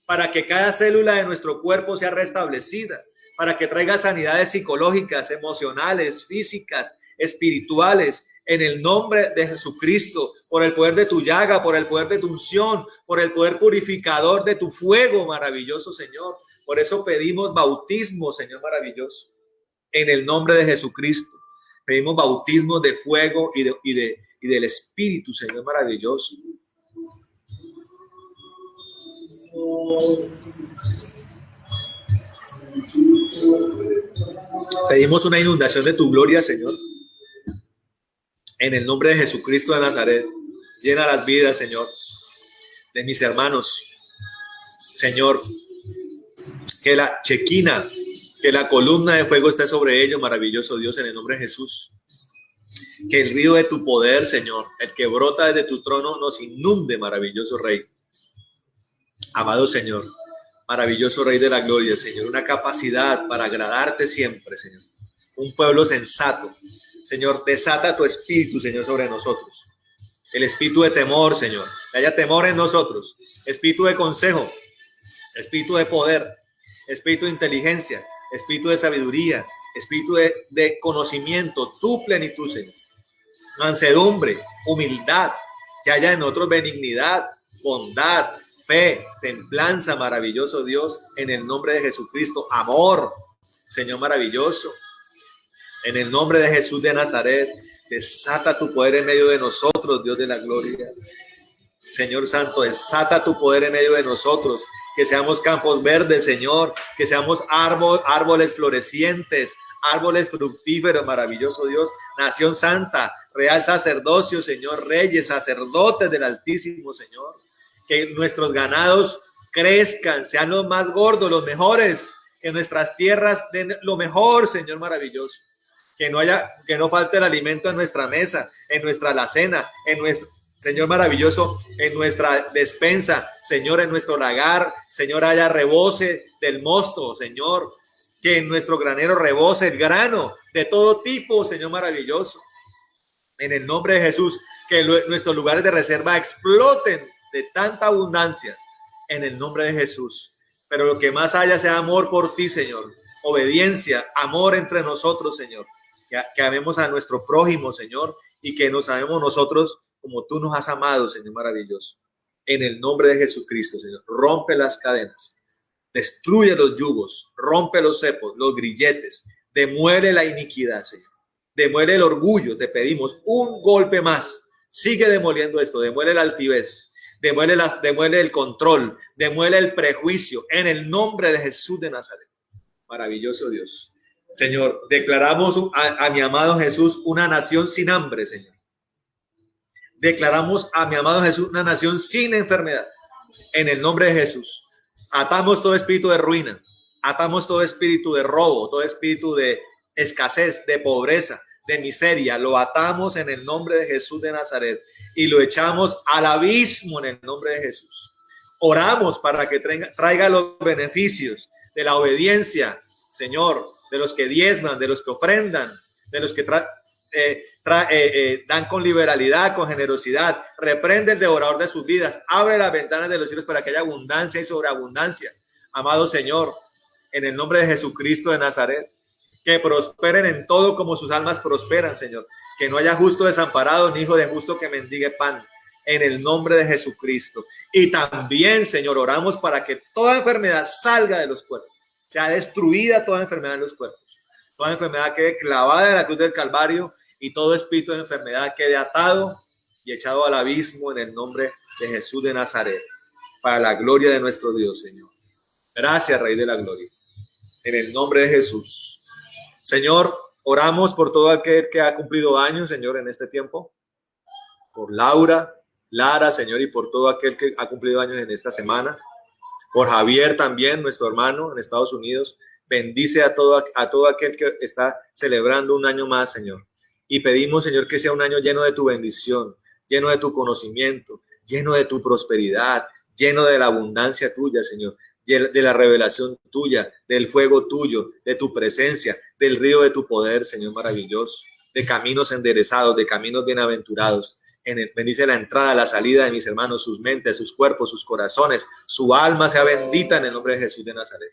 para que cada célula de nuestro cuerpo sea restablecida, para que traiga sanidades psicológicas, emocionales, físicas, espirituales, en el nombre de Jesucristo, por el poder de tu llaga, por el poder de tu unción, por el poder purificador de tu fuego maravilloso, Señor. Por eso pedimos bautismo, Señor maravilloso, en el nombre de Jesucristo. Pedimos bautismo de fuego y del Espíritu, Señor maravilloso. Pedimos una inundación de tu gloria, Señor. En el nombre de Jesucristo de Nazaret, llena las vidas, Señor, de mis hermanos. Señor, que la chequina, que la columna de fuego esté sobre ellos, maravilloso Dios, en el nombre de Jesús. Que el río de tu poder, Señor, el que brota desde tu trono, nos inunde, maravilloso Rey. Amado Señor, maravilloso Rey de la Gloria, Señor, una capacidad para agradarte siempre, Señor. Un pueblo sensato. Señor, desata tu espíritu, Señor, sobre nosotros. El espíritu de temor, Señor. Que haya temor en nosotros. Espíritu de consejo. Espíritu de poder. Espíritu de inteligencia. Espíritu de sabiduría. Espíritu de conocimiento. Tu plenitud, Señor. Mansedumbre, humildad. Que haya en nosotros benignidad, bondad, fe, templanza, maravilloso Dios. En el nombre de Jesucristo. Amor, Señor maravilloso. En el nombre de Jesús de Nazaret, desata tu poder en medio de nosotros, Dios de la gloria. Señor Santo, desata tu poder en medio de nosotros. Que seamos campos verdes, Señor. Que seamos árboles florecientes, árboles fructíferos, maravilloso Dios. Nación santa, real sacerdocio, Señor. Reyes, sacerdotes del Altísimo, Señor. Que nuestros ganados crezcan, sean los más gordos, los mejores. Que nuestras tierras den lo mejor, Señor maravilloso. Que no falte el alimento en nuestra mesa, en nuestra alacena, Señor maravilloso, en nuestra despensa, Señor, en nuestro lagar, Señor, haya rebose del mosto, Señor, que en nuestro granero rebose el grano de todo tipo, Señor maravilloso. En el nombre de Jesús, que nuestros lugares de reserva exploten de tanta abundancia. En el nombre de Jesús. Pero lo que más haya sea amor por ti, Señor. Obediencia, amor entre nosotros, Señor. Que amemos a nuestro prójimo, Señor, y que nos amemos nosotros como tú nos has amado, Señor maravilloso. En el nombre de Jesucristo, Señor. Rompe las cadenas. Destruye los yugos. Rompe los cepos, los grilletes. Demuele la iniquidad, Señor. Demuele el orgullo. Te pedimos un golpe más. Sigue demoliendo esto. Demuele la altivez. Demuele el control, demuele el prejuicio en el nombre de Jesús de Nazaret. Maravilloso Dios. Señor, declaramos a mi amado Jesús una nación sin hambre, Señor. Declaramos a mi amado Jesús una nación sin enfermedad. En el nombre de Jesús. Atamos todo espíritu de ruina. Atamos todo espíritu de robo, todo espíritu de escasez, de pobreza, de miseria, lo atamos en el nombre de Jesús de Nazaret y lo echamos al abismo en el nombre de Jesús. Oramos para que traiga los beneficios de la obediencia, Señor, de los que diezman, de los que ofrendan, de los que dan con liberalidad, con generosidad. Reprende el devorador de sus vidas, abre las ventanas de los cielos para que haya abundancia y sobreabundancia. Amado Señor, en el nombre de Jesucristo de Nazaret, que prosperen en todo como sus almas prosperan, Señor. Que no haya justo desamparado ni hijo de justo que mendigue pan. En el nombre de Jesucristo. Y también, Señor, oramos para que toda enfermedad salga de los cuerpos. Sea destruida toda enfermedad en los cuerpos. Toda enfermedad quede clavada en la cruz del Calvario y todo espíritu de enfermedad quede atado y echado al abismo en el nombre de Jesús de Nazaret. Para la gloria de nuestro Dios, Señor. Gracias, Rey de la Gloria. En el nombre de Jesús. Señor, oramos por todo aquel que ha cumplido años, Señor, en este tiempo. Por Lara, Señor, y por todo aquel que ha cumplido años en esta semana. Por Javier también, nuestro hermano en Estados Unidos. Bendice a todo aquel que está celebrando un año más, Señor. Y pedimos, Señor, que sea un año lleno de tu bendición, lleno de tu conocimiento, lleno de tu prosperidad, lleno de la abundancia tuya, Señor. De la revelación tuya, del fuego tuyo, de tu presencia, del río de tu poder, Señor maravilloso, de caminos enderezados, de caminos bienaventurados. Bendice la entrada, la salida de mis hermanos, sus mentes, sus cuerpos, sus corazones, su alma sea bendita en el nombre de Jesús de Nazaret.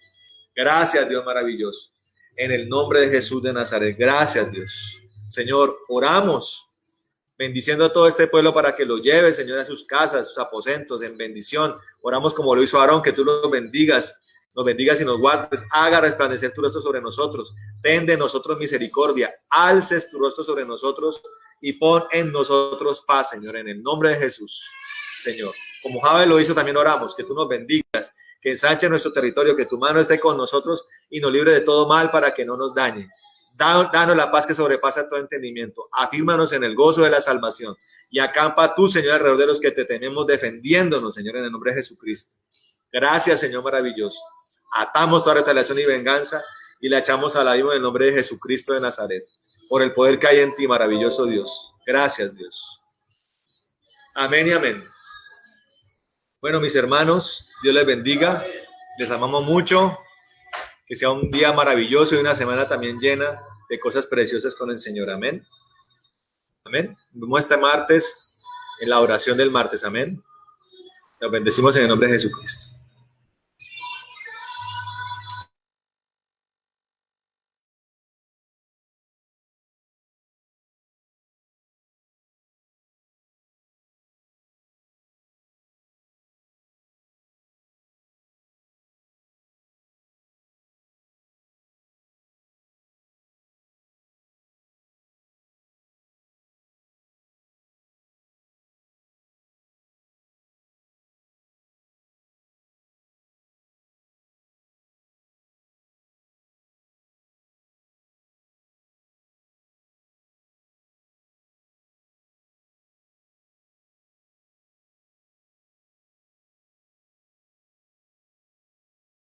Gracias, Dios maravilloso. En el nombre de Jesús de Nazaret. Gracias, Dios. Señor, oramos bendiciendo a todo este pueblo para que lo lleve, Señor, a sus casas, a sus aposentos, en bendición. Oramos como lo hizo Aarón, que tú los bendigas y nos guardes. Haga resplandecer tu rostro sobre nosotros. Ten de nosotros misericordia. Alces tu rostro sobre nosotros y pon en nosotros paz, Señor, en el nombre de Jesús, Señor. Como Jabe lo hizo, también oramos, que tú nos bendigas, que ensanche nuestro territorio, que tu mano esté con nosotros y nos libre de todo mal para que no nos dañe. Danos la paz que sobrepasa todo entendimiento. Afírmanos en el gozo de la salvación. Y acampa tú, Señor, alrededor de los que te tenemos defendiéndonos, Señor, en el nombre de Jesucristo. Gracias, Señor maravilloso. Atamos toda retaliación y venganza y la echamos al abismo en el nombre de Jesucristo de Nazaret. Por el poder que hay en ti, maravilloso Dios. Gracias, Dios. Amén y amén. Bueno, mis hermanos, Dios les bendiga. Les amamos mucho. Que sea un día maravilloso y una semana también llena de cosas preciosas con el Señor. Amén. Amén. Nos vemos este martes en la oración del martes. Amén. Nos bendecimos en el nombre de Jesucristo.